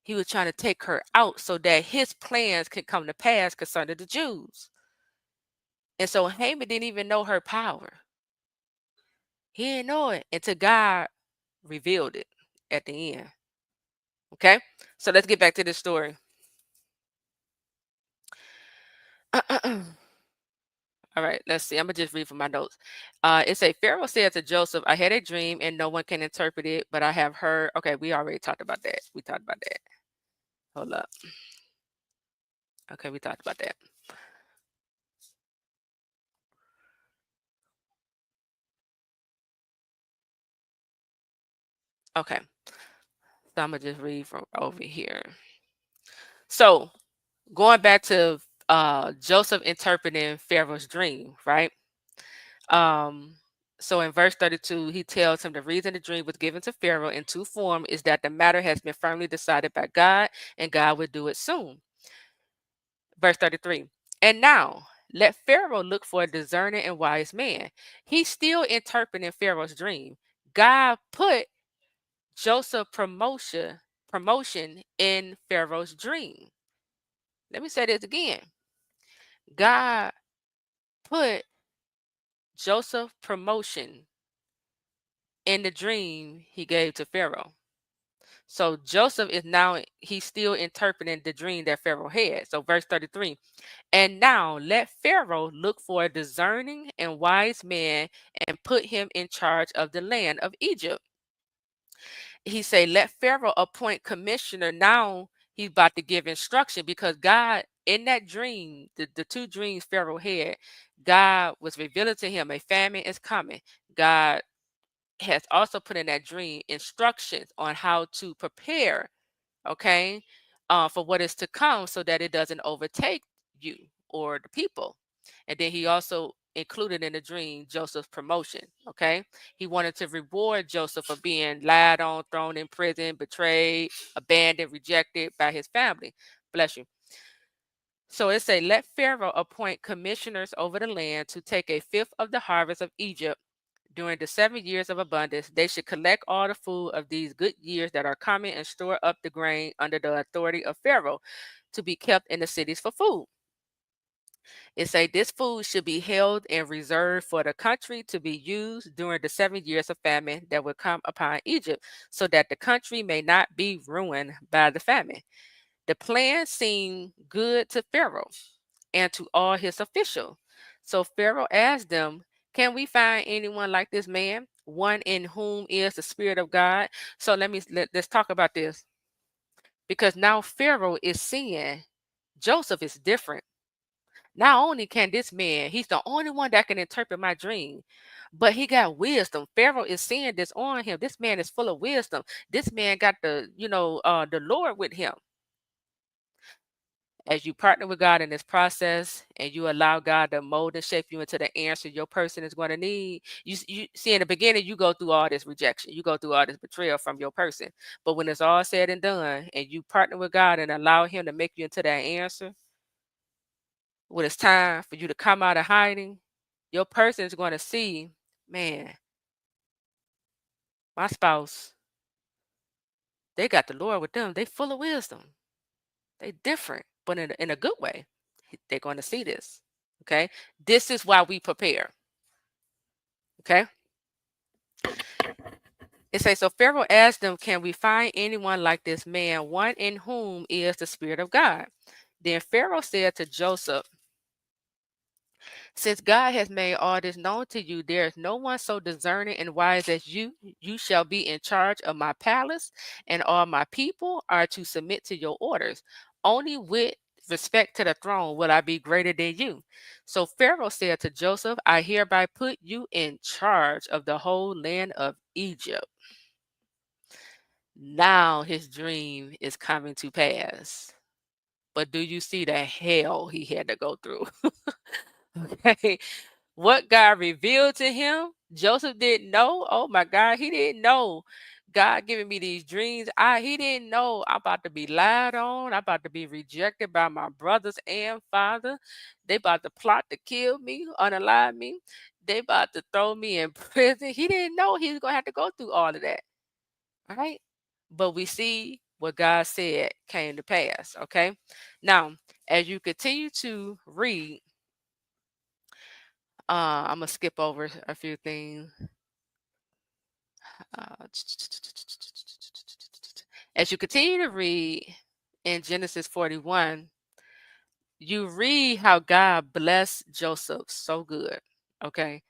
He was trying to take her out so that his plans could come to pass concerning the Jews. And so Haman didn't even know her power. He didn't know it until God revealed it at the end. Okay, so let's get back to this story. All right, let's see. I'm gonna just read from my notes. It say Pharaoh said to Joseph, "I had a dream and no one can interpret it, but I have heard." Okay, we already talked about that. We talked about that. Hold up. Okay, we talked about that. Okay, so I'm gonna just read from over here. So going back to Joseph interpreting Pharaoh's dream, right? Um, so in verse 32, he tells him the reason the dream was given to Pharaoh in two form is that the matter has been firmly decided by God, and God will do it soon. Verse 33. And now let Pharaoh look for a discerning and wise man. He's still interpreting Pharaoh's dream. God put Joseph promotion in Pharaoh's dream. Let me say this again. God put Joseph promotion in the dream he gave to Pharaoh. So Joseph is now, he's still interpreting the dream that Pharaoh had. So verse 33, and now let Pharaoh look for a discerning and wise man and put him in charge of the land of Egypt. He say, let Pharaoh appoint commissioner. Now he's about to give instruction, because God in that dream, the two dreams Pharaoh had, God was revealing to him a famine is coming. God has also put in that dream instructions on how to prepare, okay, for what is to come so that it doesn't overtake you or the people. And then he also included in the dream Joseph's promotion, okay? He wanted to reward Joseph for being lied on, thrown in prison, betrayed, abandoned, rejected by his family. Bless you. So it say, let Pharaoh appoint commissioners over the land to take a fifth of the harvest of Egypt during the 7 years of abundance. They should collect all the food of these good years that are coming and store up the grain under the authority of Pharaoh to be kept in the cities for food. It say this food should be held and reserved for the country to be used during the 7 years of famine that will come upon Egypt, so that the country may not be ruined by the famine. The plan seemed good to Pharaoh and to all his officials. So Pharaoh asked them, can we find anyone like this man, one in whom is the Spirit of God? So let's talk about this, because now Pharaoh is seeing Joseph is different. Not only can this man, he's the only one that can interpret my dream, but he got wisdom. Pharaoh is seeing this on him. This man is full of wisdom. This man got the Lord with him. As you partner with God in this process and you allow God to mold and shape you into the answer your person is going to need, you see in the beginning, you go through all this rejection, you go through all this betrayal from your person. But when it's all said and done and you partner with God and allow him to make you into that answer, when it's time for you to come out of hiding, your person is going to see, man, my spouse, they got the Lord with them. They full of wisdom. They different, but in a good way. They're going to see this. Okay. This is why we prepare. Okay. It says, so Pharaoh asked them, can we find anyone like this man, one in whom is the Spirit of God? Then Pharaoh said to Joseph, since God has made all this known to you, there is no one so discerning and wise as you. You shall be in charge of my palace, and all my people are to submit to your orders. Only with respect to the throne will I be greater than you. So Pharaoh said to Joseph, I hereby put you in charge of the whole land of Egypt. Now his dream is coming to pass. But do you see the hell he had to go through? Okay. What God revealed to him, Joseph didn't know. Oh my God, he didn't know. God giving me these dreams. He didn't know I'm about to be lied on. I'm about to be rejected by my brothers and father. They about to plot to kill me, unalive me. They about to throw me in prison. He didn't know he was gonna have to go through all of that. All right. But we see what God said came to pass. Okay. Now, as you continue to read, I'm gonna skip over a few things. Uh, as you continue to read in Genesis 41, you read how God blessed Joseph so good. Okay.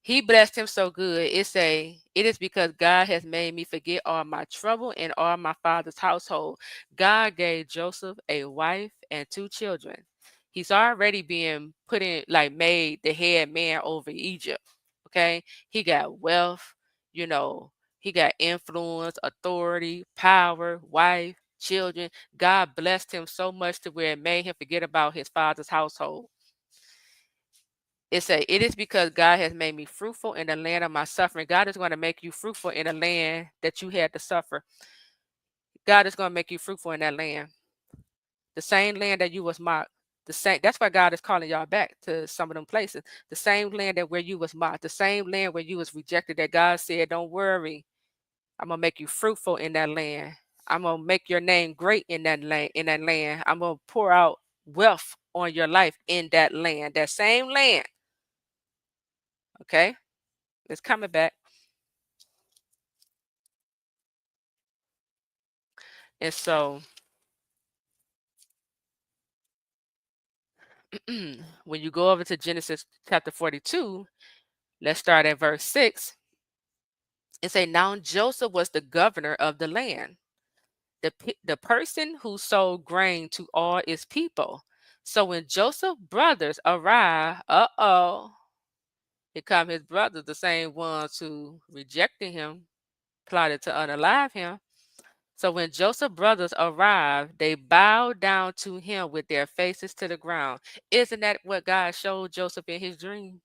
He blessed him so good. It is because God has made me forget all my trouble and all my father's household. God gave Joseph a wife and two children. He's already being put in, like, made the head man over Egypt. Okay. He got wealth, you know, he got influence, authority, power, wife, children. God blessed him so much to where it made him forget about his father's household. It is because God has made me fruitful in the land of my suffering. God is going to make you fruitful in the land that you had to suffer. God is going to make you fruitful in that land. The same land that you was mocked. The same, that's why God is calling y'all back to some of them places. The same land that where you was mocked, the same land where you was rejected, that God said, don't worry. I'm gonna make you fruitful in that land. I'm gonna make your name great in that land. I'm gonna pour out wealth on your life in that land. That same land. Okay? It's coming back. And so when you go over to Genesis chapter 42, let's start at verse 6. It say, now Joseph was the governor of the land, the person who sold grain to all its people. So when Joseph's brothers arrived, here come his brothers, the same ones who rejected him, plotted to unalive him. So when Joseph's brothers arrived, they bowed down to him with their faces to the ground. Isn't that what God showed Joseph in his dream?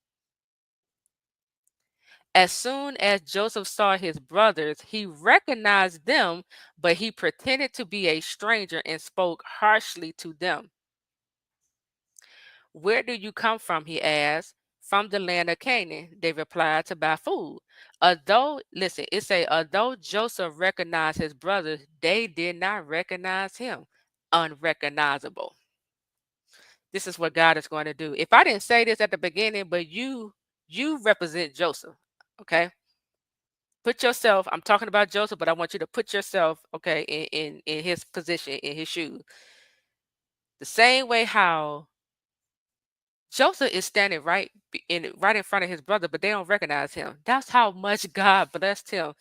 As soon as Joseph saw his brothers, he recognized them, but he pretended to be a stranger and spoke harshly to them. Where do you come from? He asked. From the land of Canaan, they replied, to buy food. Although Joseph recognized his brothers, they did not recognize him. Unrecognizable. This is what God is going to do. If I didn't say this at the beginning, but you represent Joseph, okay? Put yourself, I'm talking about Joseph, but I want you to put yourself, okay, in his position, in his shoes. The same way how Joseph is standing right in front of his brother, but they don't recognize him. That's how much God blessed him.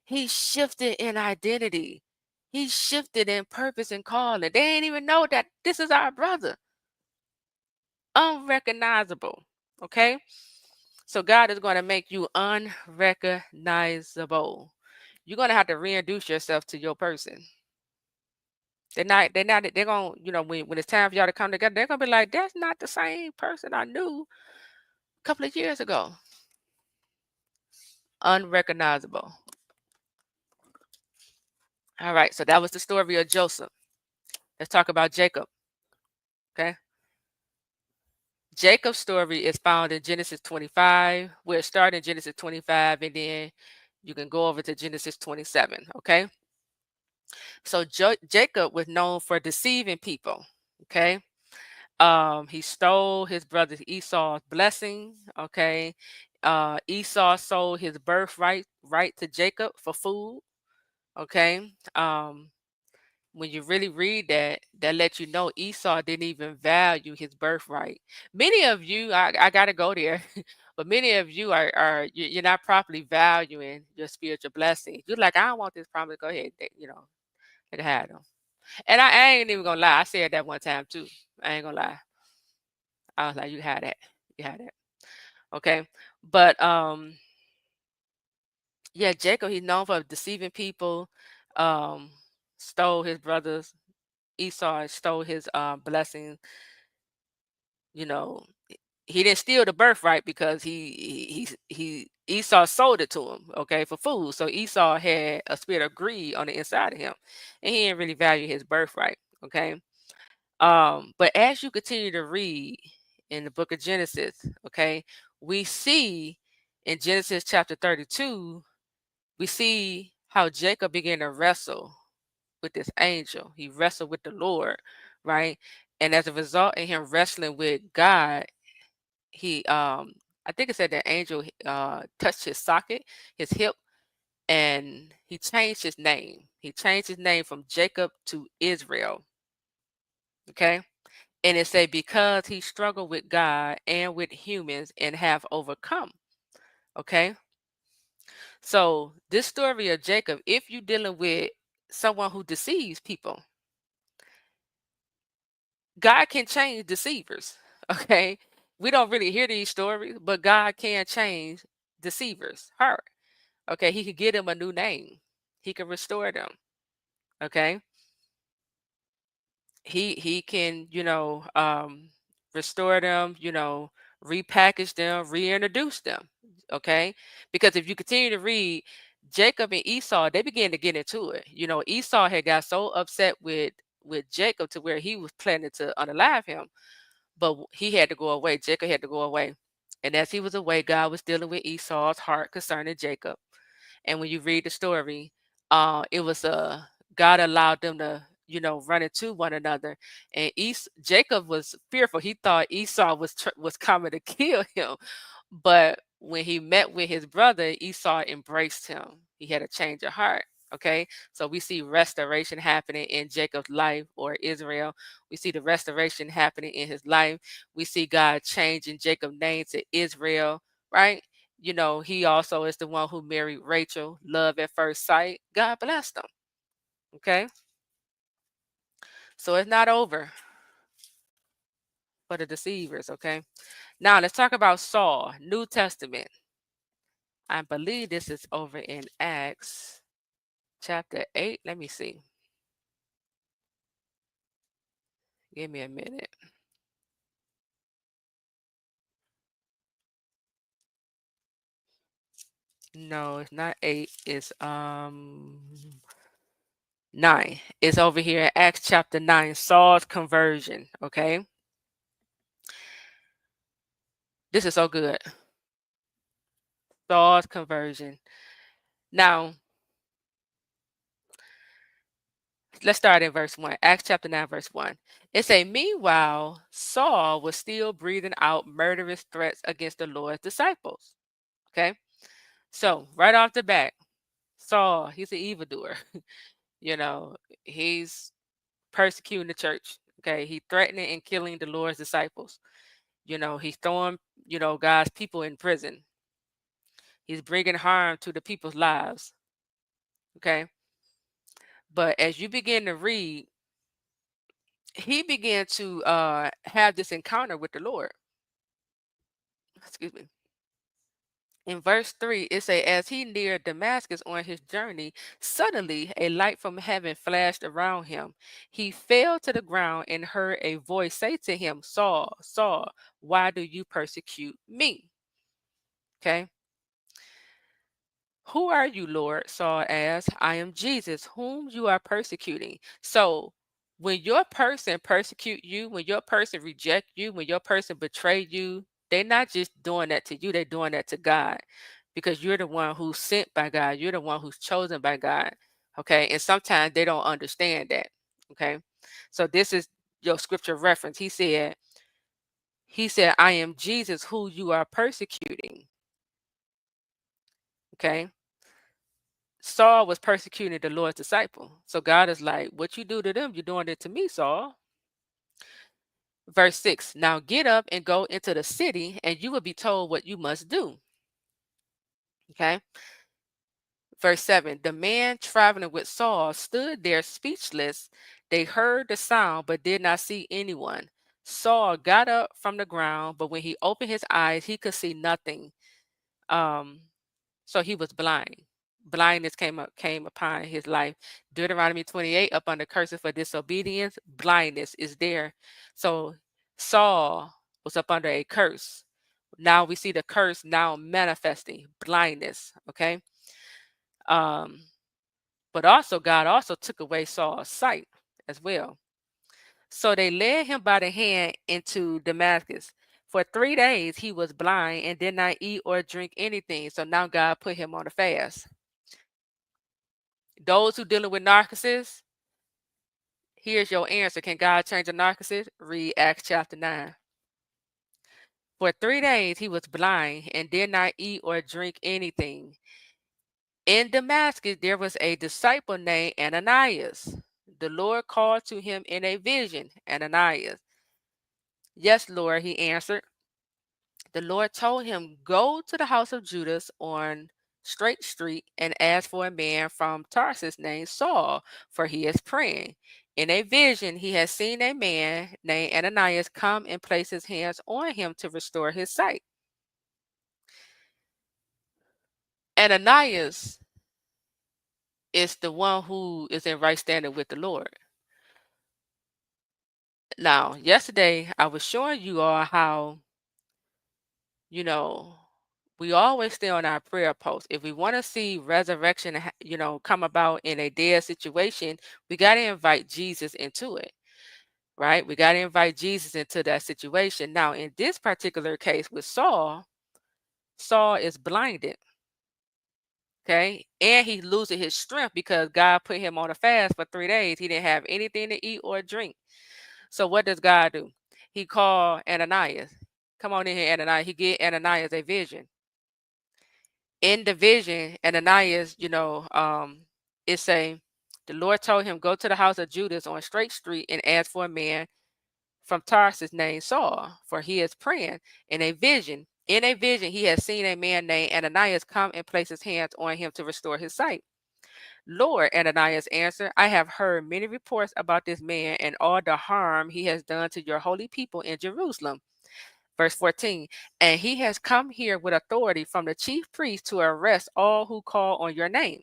He shifted in identity. He shifted in purpose and calling. They didn't even know that this is our brother. Unrecognizable. Okay? So God is going to make you unrecognizable. You're going to have to reintroduce yourself to your person. They're gonna, when it's time for y'all to come together, they're gonna be like, that's not the same person I knew a couple of years ago. Unrecognizable. All right, so that was the story of Joseph. Let's talk about Jacob. Okay. Jacob's story is found in Genesis 25. We're starting Genesis 25, and then you can go over to Genesis 27. Okay. So Jacob was known for deceiving people. Okay. He stole his brother Esau's blessing. Okay. Esau sold his birthright to Jacob for food. Okay. When you really read that, that lets you know Esau didn't even value his birthright. Many of you, I gotta go there, but many of you you're not properly valuing your spiritual blessing. You're like, I don't want this promise. Go ahead, they can have them. And I ain't even gonna lie. I said that one time too. I ain't gonna lie. I was like, you had that, you had that. Okay, but yeah, Jacob, he's known for deceiving people. Um, stole his brothers. Esau stole his blessing. You know, he didn't steal the birthright because he Esau sold it to him, okay, for food. So Esau had a spirit of greed on the inside of him, and he didn't really value his birthright, okay. But as you continue to read in the book of Genesis, okay, we see in Genesis chapter 32, we see how Jacob began to wrestle with this angel. He wrestled with the Lord, right? And as a result of him wrestling with God, he I think it said the angel touched his socket, his hip, and he changed his name. He changed his name from Jacob to Israel. Okay. And it said because he struggled with God and with humans and have overcome. Okay. So this story of Jacob, if you're dealing with someone who deceives people, God can change deceivers. Okay. We don't really hear these stories, but God can change deceivers' heart. Okay. He could give them a new name. He can restore them. Okay. He can, restore them, repackage them, reintroduce them. Okay. Because if you continue to read Jacob and Esau, they began to get into it. Esau had got so upset with Jacob to where he was planning to unalive him, but he had to go away. Jacob had to go away. And as he was away, God was dealing with Esau's heart concerning Jacob. And when you read the story, it was God allowed them to, run into one another. And Jacob was fearful. He thought Esau was coming to kill him. But when he met with his brother, Esau embraced him. He had a change of heart. Okay, so we see restoration happening in Jacob's life, or Israel. We see the restoration happening in his life. We see God changing Jacob's name to Israel, right? He also is the one who married Rachel, love at first sight. God blessed them. Okay. So it's not over. for the deceivers. Okay. Now let's talk about Saul, New Testament. I believe this is over in Acts chapter 8. Let me see. Give me a minute. No, it's not 8. It's 9. It's over here in Acts chapter 9, Saul's conversion. Okay. This is so good. Saul's conversion. Now, let's start in verse 1. Acts chapter 9, verse 1. It say, meanwhile, Saul was still breathing out murderous threats against the Lord's disciples. Okay. So, right off the bat, Saul, he's an evildoer. You know, he's persecuting the church. Okay. He's threatening and killing the Lord's disciples. You know, he's throwing, God's people in prison. He's bringing harm to the people's lives. Okay. But as you begin to read, he began to have this encounter with the Lord. Excuse me. In verse 3, it says, as he neared Damascus on his journey, suddenly a light from heaven flashed around him. He fell to the ground and heard a voice say to him, Saul, Saul, why do you persecute me? Okay. Who are you, Lord? Saul asked. I am Jesus, whom you are persecuting. So when your person persecute you, when your person reject you, when your person betray you, they're not just doing that to you, they're doing that to God, because you're the one who's sent by God. You're the one who's chosen by God. Okay. And sometimes they don't understand that. Okay. So this is your scripture reference. He said, I am Jesus, who you are persecuting. Okay. Saul was persecuting the Lord's disciple. So God is like, what you do to them, you're doing it to me, Saul. Verse 6, now get up and go into the city, and you will be told what you must do. Okay. Verse 7, the man traveling with Saul stood there speechless. They heard the sound, but did not see anyone. Saul got up from the ground, but when he opened his eyes, he could see nothing. So he was blind. Blindness came upon his life. Deuteronomy 28, up under curses for disobedience, blindness is there. So Saul was up under a curse. Now we see the curse now manifesting, blindness. Okay. But also God also took away Saul's sight as well. So they led him by the hand into Damascus. For 3 days he was blind and did not eat or drink anything. So now God put him on a fast. Those who dealing with narcissists, here's your answer. Can God change a narcissist? Read Acts chapter 9. For 3 days he was blind and did not eat or drink anything. In Damascus there was a disciple named Ananias. The Lord called to him in a vision, Ananias. Yes, Lord, he answered. The Lord told him, go to the house of Judas on Straight Street and ask for a man from Tarsus named Saul, for he is praying. In a vision, he has seen a man named Ananias come and place his hands on him to restore his sight. Ananias is the one who is in right standing with the Lord. Now, yesterday, I was showing you all how, you know, we always stay on our prayer post. If we want to see resurrection, come about in a dead situation, we got to invite Jesus into it, right? We got to invite Jesus into that situation. Now, in this particular case with Saul, Saul is blinded, okay? And he's losing his strength because God put him on a fast for 3 days. He didn't have anything to eat or drink. So what does God do? He called Ananias. Come on in here, Ananias. He gave Ananias a vision. In the vision, Ananias, it's the Lord told him, go to the house of Judas on Straight Street and ask for a man from Tarsus named Saul, for he is praying. In a vision, he has seen a man named Ananias come and place his hands on him to restore his sight. Lord, Ananias answered, I have heard many reports about this man and all the harm he has done to your holy people in Jerusalem. Verse 14, and he has come here with authority from the chief priest to arrest all who call on your name.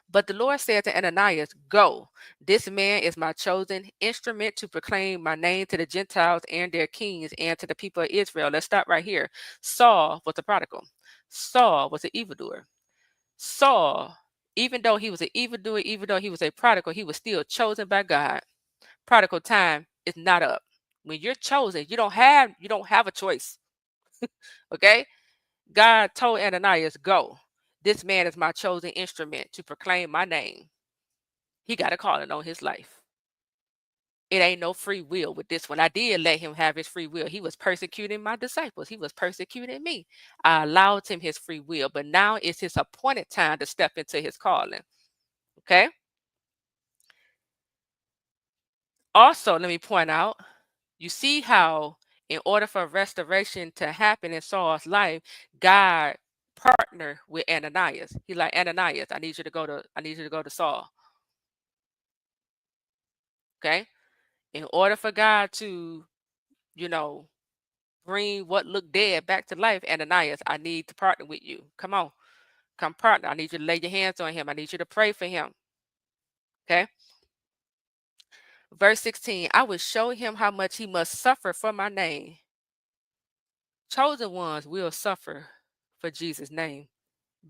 But the Lord said to Ananias, go. This man is my chosen instrument to proclaim my name to the Gentiles and their kings and to the people of Israel. Let's stop right here. Saul was a prodigal. Saul was an evildoer. Saul, even though he was an evildoer, even though he was a prodigal, he was still chosen by God. Prodigal time is not up. When you're chosen, you don't have a choice. Okay? God told Ananias, go. This man is my chosen instrument to proclaim my name. He got a calling on his life. It ain't no free will with this one. I did let him have his free will. He was persecuting my disciples. He was persecuting me. I allowed him his free will, but now it's his appointed time to step into his calling. Okay? Also, let me point out, you see how in order for restoration to happen in Saul's life, God partnered with Ananias. He like, Ananias, I need you to go to Saul. Okay? In order for God to, bring what looked dead back to life, Ananias, I need to partner with you. Come on. Come partner. I need you to lay your hands on him. I need you to pray for him. Okay? Verse 16, I will show him how much he must suffer for my name. Chosen ones will suffer for Jesus' name.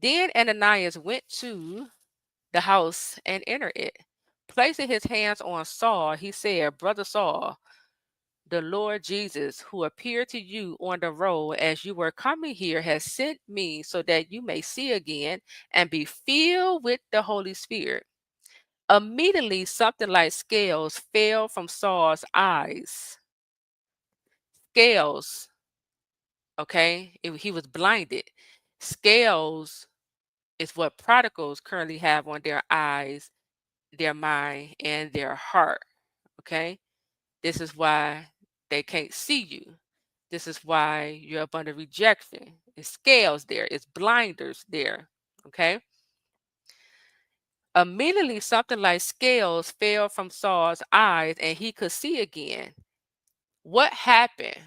Then Ananias went to the house and entered it. Placing his hands on Saul, he said, Brother Saul, the Lord Jesus, who appeared to you on the road as you were coming here, has sent me so that you may see again and be filled with the Holy Spirit. Immediately, something like scales fell from Saul's eyes. Scales, okay? He was blinded. Scales is what prodigals currently have on their eyes, their mind, and their heart, okay? This is why they can't see you. This is why you're up under rejection. It's scales there, it's blinders there, okay? Immediately, something like scales fell from Saul's eyes and he could see again. What happened?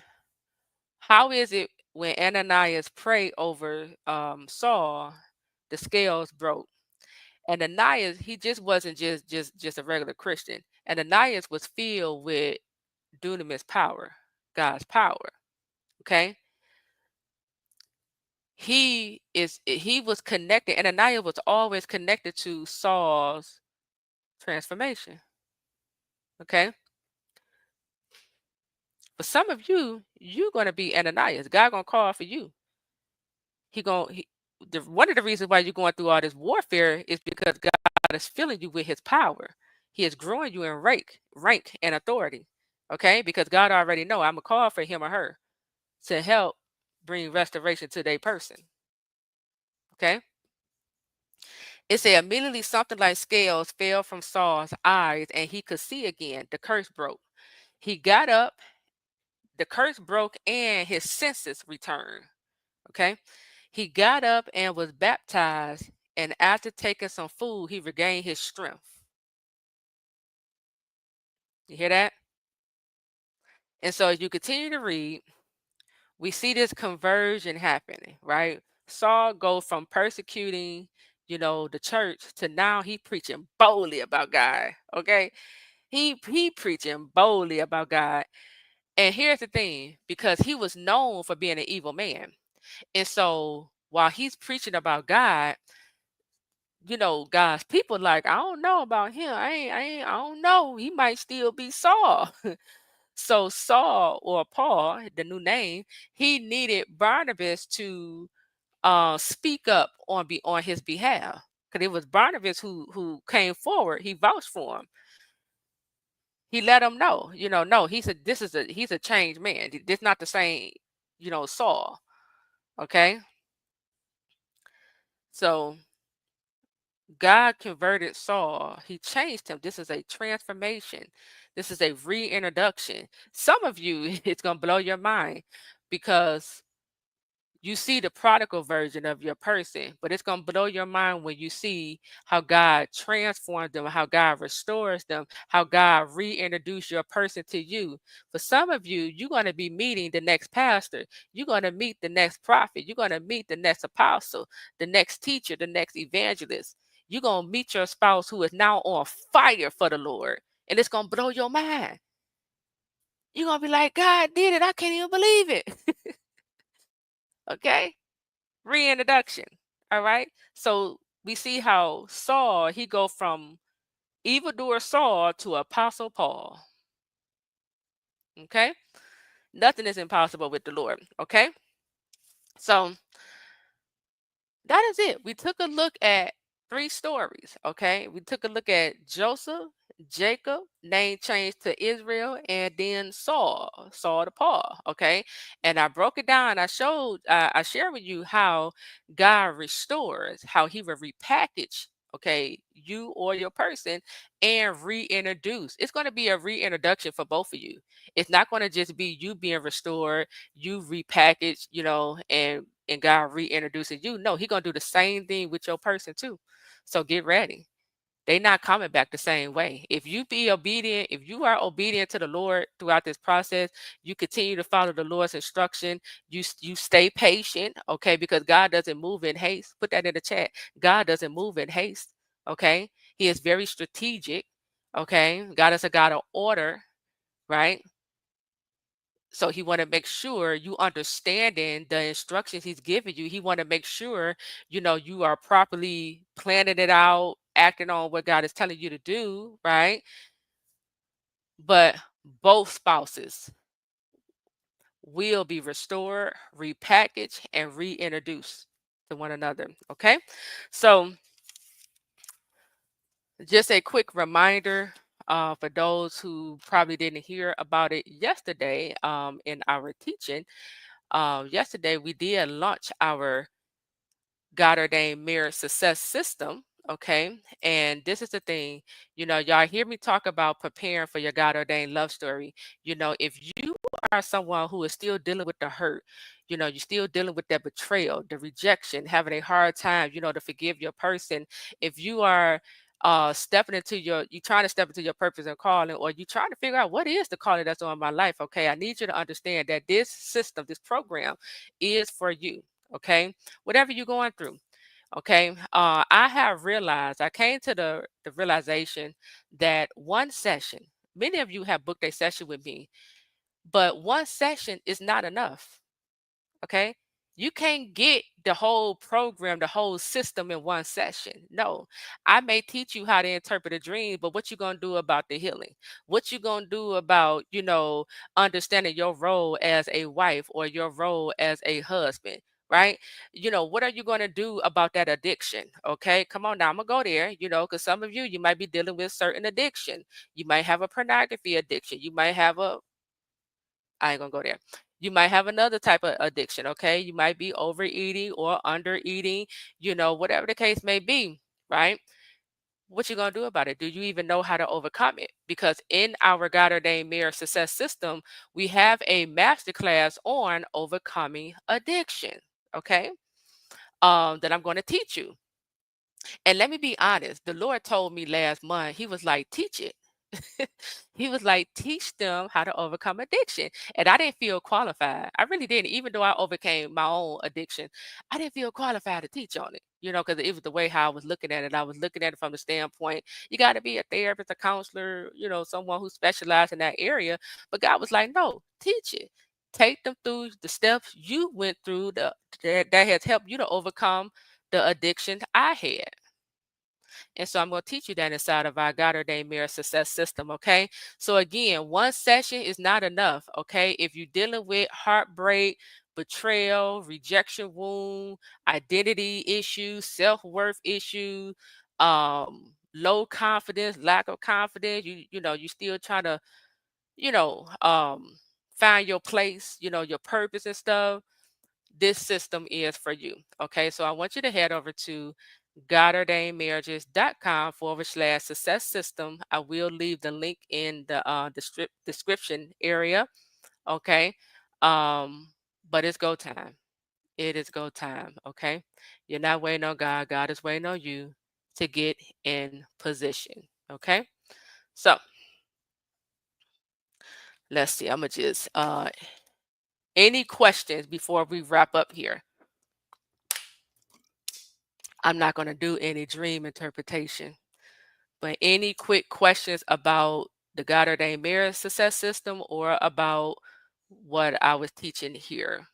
How is it when Ananias prayed over Saul, the scales broke? Ananias, he just wasn't just a regular Christian. Ananias was filled with dunamis power, God's power. Okay. He was connected. Ananias was always connected to Saul's transformation. Okay. For some of you, you're gonna be Ananias. God gonna call for you. One of the reasons why you're going through all this warfare is because God is filling you with his power. He is growing you in rank and authority. Okay? Because God already know I'm a call for him or her to help bring restoration to their person. Okay? It said immediately something like scales fell from Saul's eyes and he could see again. The curse broke. He got up, the curse broke, and his senses returned. Okay? He got up and was baptized, and after taking some food, he regained his strength. You hear that? And so as you continue to read, we see this conversion happening, right? Saul go from persecuting, the church to now he preaching boldly about God. Okay. He preaching boldly about God. And here's the thing, because he was known for being an evil man. And so while he's preaching about God, God's people like, I don't know about him. I don't know. He might still be Saul. So Saul, or Paul, the new name, he needed Barnabas to speak up on his behalf. Because it was Barnabas who came forward. He vouched for him. He let him know, no, he's a changed man. This not the same, Saul. Okay. So God converted Saul. He changed him. This is a transformation. This is a reintroduction. Some of you, it's going to blow your mind because You see the prodigal version of your person, but it's going to blow your mind when you see how God transforms them, how God restores them, how God reintroduce your person to you. For some of you, you're going to be meeting the next pastor. You're going to meet the next prophet. You're going to meet the next apostle, the next teacher, the next evangelist. You're going to meet your spouse who is now on fire for the Lord, and it's going to blow your mind. You're going to be like, God did it. I can't even believe it. Okay? Reintroduction. All right? So we see how Saul, he go from evildoer Saul to Apostle Paul. Okay? Nothing is impossible with the Lord. Okay? So that is it. We took a look at 3 stories. Okay? We took a look at Joseph, Jacob, name changed to Israel, and then Saul to Paul. Okay? And I broke it down. I shared with you how God restores, how he will repackage, okay, you or your person, and reintroduce. It's going to be a reintroduction for both of you. It's not going to just be you being restored, you repackage, and God reintroducing you. No, He's gonna do the same thing with your person too. So get ready. They not coming back the same way. If you be obedient, if you are obedient to the Lord throughout this process, you continue to follow the Lord's instruction. You stay patient, okay? Because God doesn't move in haste. Put that in the chat. God doesn't move in haste, okay? He is very strategic, okay? God is a God of order, right? So he want to make sure you understanding the instructions he's giving you. He want to make sure, you are properly planning it out, acting on what God is telling you to do, right? But both spouses will be restored, repackaged, and reintroduced to one another. Okay. So just a quick reminder for those who probably didn't hear about it yesterday in our teaching. Yesterday, we did launch our God-ordained mirror success system. Okay. And this is the thing, y'all hear me talk about preparing for your God-ordained love story. If you are someone who is still dealing with the hurt, you're still dealing with that betrayal, the rejection, having a hard time, to forgive your person. If you are you trying to step into your purpose and calling, or you trying to figure out what is the calling that's on my life. Okay. I need you to understand that this system, this program is for you. Okay. Whatever you're going through. Okay. I have realized, I came to the realization that one session, many of you have booked a session with me, but one session is not enough. Okay. You can't get the whole program, the whole system in one session. No, I may teach you how to interpret a dream, but what you going to do about the healing? What you going to do about, understanding your role as a wife or your role as a husband? Right? What are you going to do about that addiction? Okay. Come on now. I'm going to go there, because some of you might be dealing with certain addiction. You might have a pornography addiction. You might have I ain't gonna go there. You might have another type of addiction, okay? You might be overeating or under eating, whatever the case may be, right? What you gonna do about it? Do you even know how to overcome it? Because in our God ordained marriage success system, we have a masterclass on overcoming addiction, okay? That I'm going to teach you. And let me be honest, the Lord told me last month, He was like, teach it. He was like, teach them how to overcome addiction. And I didn't feel qualified. I really didn't. Even though I overcame my own addiction, I didn't feel qualified to teach on it, because it was the way how I was looking at it. I was looking at it from the standpoint, you got to be a therapist, a counselor, someone who specialized in that area. But God was like, no, teach it. Take them through the steps you went through that has helped you to overcome the addiction I had. And so I'm going to teach you that inside of our God ordained mirror success system. Okay. So again, one session is not enough. Okay. If you're dealing with heartbreak, betrayal, rejection wound, identity issues, self-worth issues, low confidence, lack of confidence, you still trying to, you know, um, find your place, your purpose and stuff. This system is for you. Okay. So I want you to head over to godordainedmarriages.com/success system. I will leave the link in the description area. Okay. But it's go time. It is go time. Okay. You're not waiting on God. God is waiting on you to get in position. Okay. So let's see. I'm gonna just any questions before we wrap up here? I'm not gonna do any dream interpretation, but any quick questions about the God-ordained marriage success system or about what I was teaching here?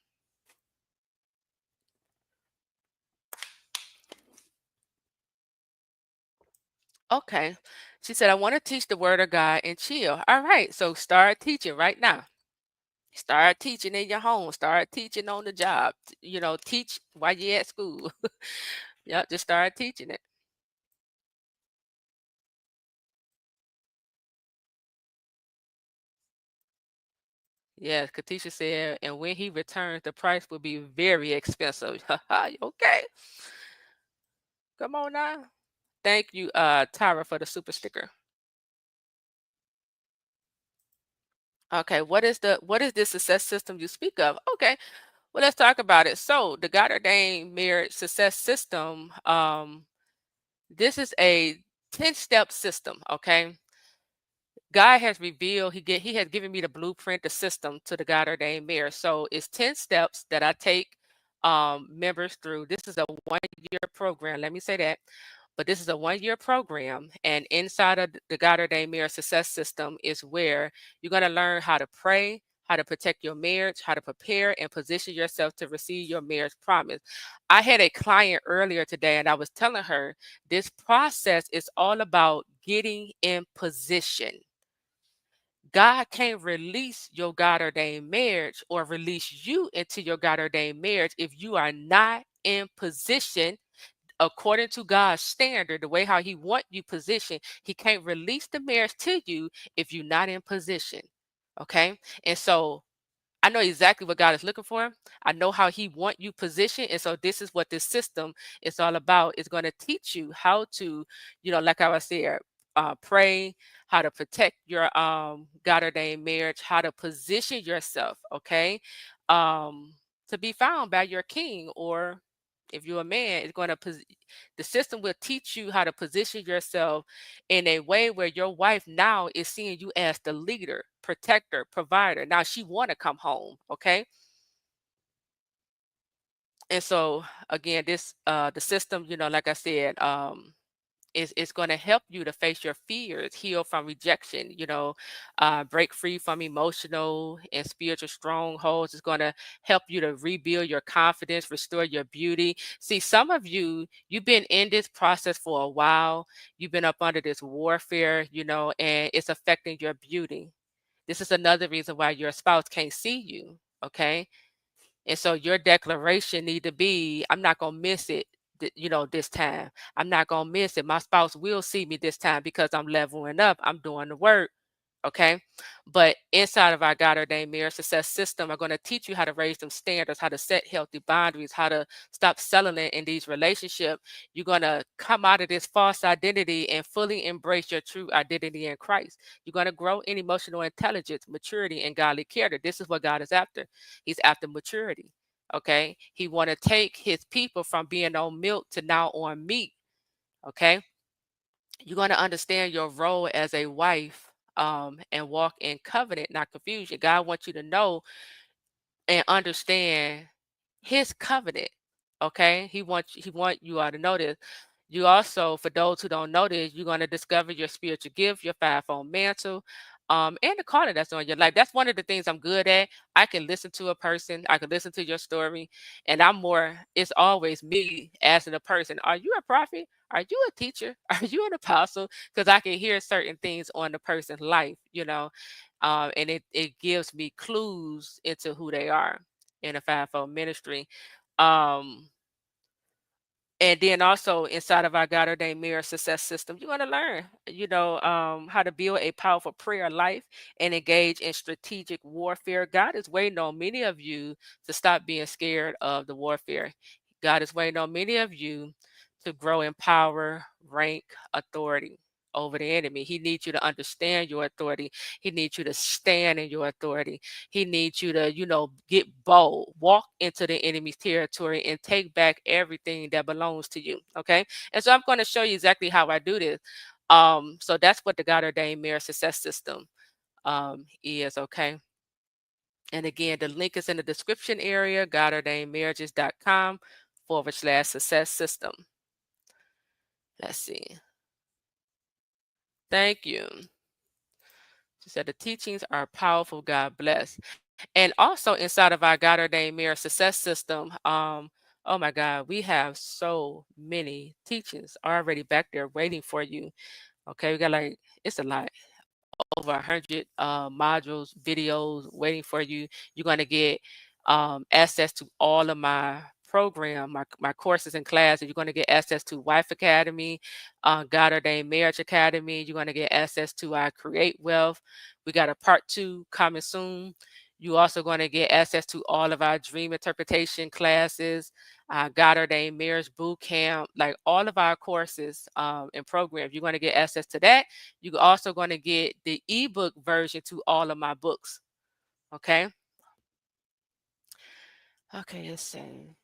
Okay. She said, I want to teach the word of God and chill. All right. So start teaching right now. Start teaching in your home. Start teaching on the job. Teach while you're at school. Yep. Just start teaching it. Yes. Katisha said, and when he returns, the price will be very expensive. Okay. Come on now. Thank you, Tyra, for the super sticker. Okay, what is this success system you speak of? Okay, well, let's talk about it. So the God ordained marriage success system, this is a 10-step system. Okay. God has revealed, he has given me the blueprint, the system to the God ordained marriage. So it's 10 steps that I take members through. This is a 1-year program. Let me say that. But this is a 1-year program, and inside of the God ordained marriage success system is where you're going to learn how to pray, how to protect your marriage, how to prepare and position yourself to receive your marriage promise. I had a client earlier today, and I was telling her this process is all about getting in position. God can't release your God ordained marriage or release you into your God ordained marriage if you are not in position according to God's standard, the way how he want you positioned. He can't release the marriage to you if you're not in position. Okay. And so I know exactly what God is looking for. I know how he want you positioned. And so this is what this system is all about. It's going to teach you how to, like I was saying, pray, how to protect your God ordained marriage, how to position yourself, okay, to be found by your king, or if you're a man, it's going to the system will teach you how to position yourself in a way where your wife now is seeing you as the leader, protector, provider. Now she want to come home, okay? And so again, this the system, like I said, is going to help you to face your fears, heal from rejection, break free from emotional and spiritual strongholds. It's going to help you to rebuild your confidence, restore your beauty. See, some of you, you've been in this process for a while. You've been up under this warfare, and it's affecting your beauty. This is another reason why your spouse can't see you. Okay. And so your declaration need to be, I'm not going to miss it, this time. I'm not going to miss it. My spouse will see me this time because I'm leveling up. I'm doing the work. Okay. But inside of our God ordained marriage success system, I'm going to teach you how to raise them standards, how to set healthy boundaries, how to stop settling in these relationships. You're going to come out of this false identity and fully embrace your true identity in Christ. You're going to grow in emotional intelligence, maturity, and godly character. This is what God is after. He's after maturity. Okay. He want to take his people from being on milk to now on meat. Okay. You're going to understand your role as a wife, and walk in covenant, not confusion. God wants you to know and understand his covenant. Okay. He want you all to know this. You also, for those who don't know this, you're going to discover your spiritual gift, your fivefold mantle, and the calling that's on your life. That's one of the things I'm good at. I can listen to a person, I can listen to your story, and it's always me asking a person, are you a prophet? Are you a teacher? Are you an apostle? Because I can hear certain things on the person's life, and it gives me clues into who they are in a fivefold ministry. Um, and then also inside of our God ordained mirror success system, you're going to learn, how to build a powerful prayer life and engage in strategic warfare. God is waiting on many of you to stop being scared of the warfare. God is waiting on many of you to grow in power, rank, authority. over the enemy. He needs you to understand your authority. He needs you to stand in your authority. He needs you to, get bold, walk into the enemy's territory and take back everything that belongs to you. Okay. And so I'm going to show you exactly how I do this. So that's what the God-ordained marriage success system is. Okay. And again, the link is in the description area, godordainedmarriages.com/success system. Let's see. Thank you. She said the teachings are powerful. God bless. And also inside of our God ordained marriage success system, oh my God, we have so many teachings already back there waiting for you. Okay, we got like it's a lot, over 100 modules, videos waiting for you. You're going to get access to all of my program, my courses and classes. You're going to get access to Wife Academy, God Ordained Marriage Academy. You're going to get access to our Create Wealth. We got a part 2 coming soon. You're also going to get access to all of our dream interpretation classes, God Ordained Marriage Boot Camp, like all of our courses and programs. You're going to get access to that. You're also going to get the ebook version to all of my books. Okay. Okay, let's see.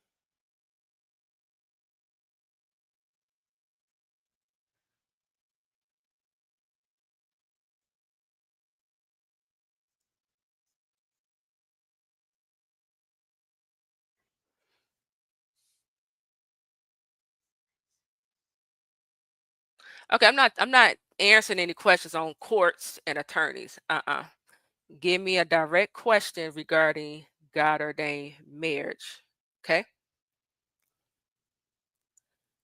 Okay, I'm not answering any questions on courts and attorneys. Give me a direct question regarding God ordained marriage. Okay.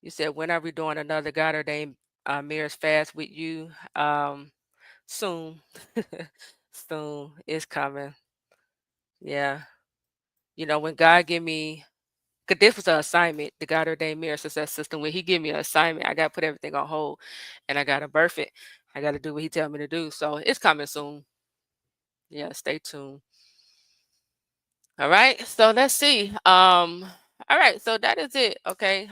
You said, when are we doing another God ordained marriage fast with you? Soon. Soon. It's coming. Yeah. When God give me, because this was an assignment, the God ordained marriage success system. When He give me an assignment, I got to put everything on hold, and I got to birth it. I got to do what He tell me to do. So it's coming soon. Yeah, stay tuned. All right. So let's see. All right. So that is it. Okay.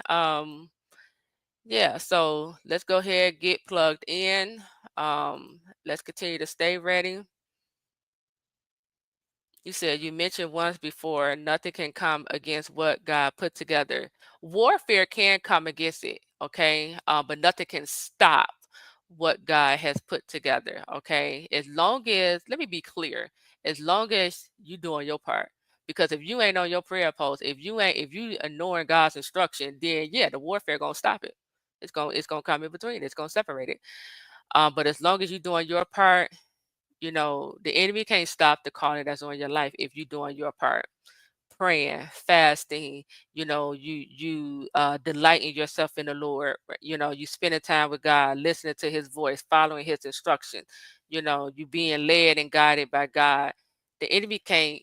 Yeah. So let's go ahead, get plugged in. Let's continue to stay ready. You said you mentioned once before, nothing can come against what God put together. Warfare can come against it, okay? But nothing can stop what God has put together, okay? As long as, let me be clear, as long as you doing your part. Because if you ain't on your prayer post, if you ignoring God's instruction, then yeah, the warfare gonna stop it. It's gonna come in between. It's gonna separate it. But as long as you doing your part, the enemy can't stop the calling that's on your life if you're doing your part. Praying, fasting, delighting yourself in the Lord, you spending time with God, listening to His voice, following His instruction, you being led and guided by God. The enemy can't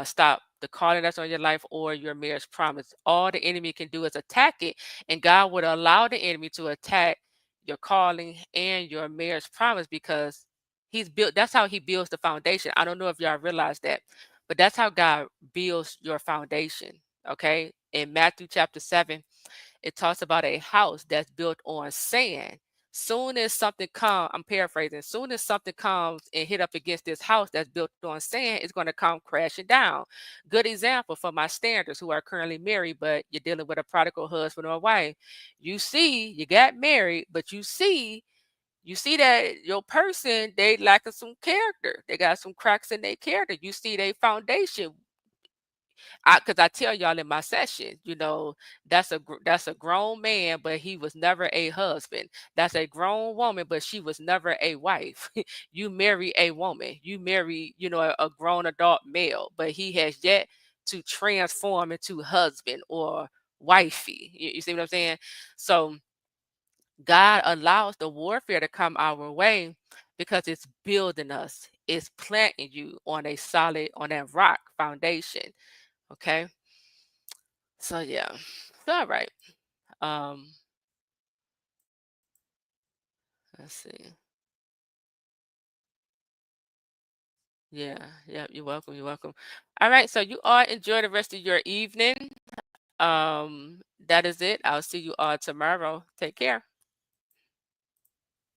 stop the calling that's on your life or your marriage promise. All the enemy can do is attack it, and God would allow the enemy to attack your calling and your marriage promise because that's how He builds the foundation. I don't know if y'all realize that, but that's how God builds your foundation. Okay. In Matthew chapter 7, it talks about a house that's built on sand. Soon as something comes, I'm paraphrasing, soon as something comes and hit up against this house that's built on sand, it's going to come crashing down. Good example for my standards who are currently married, but you're dealing with a prodigal husband or wife. You got married, but you see that your person, they lacking some character. They got some cracks in their character. You see their foundation. Because I tell y'all in my session, that's a grown man, but he was never a husband. That's a grown woman, but she was never a wife. You marry a woman. You marry, a grown adult male, but he has yet to transform into husband or wifey. You see what I'm saying? So God allows the warfare to come our way because it's building us. It's planting you on that rock foundation. Okay. So yeah. All right. Um, let's see. Yeah, yeah, you're welcome. You're welcome. All right. So you all enjoy the rest of your evening. That is it. I'll see you all tomorrow. Take care.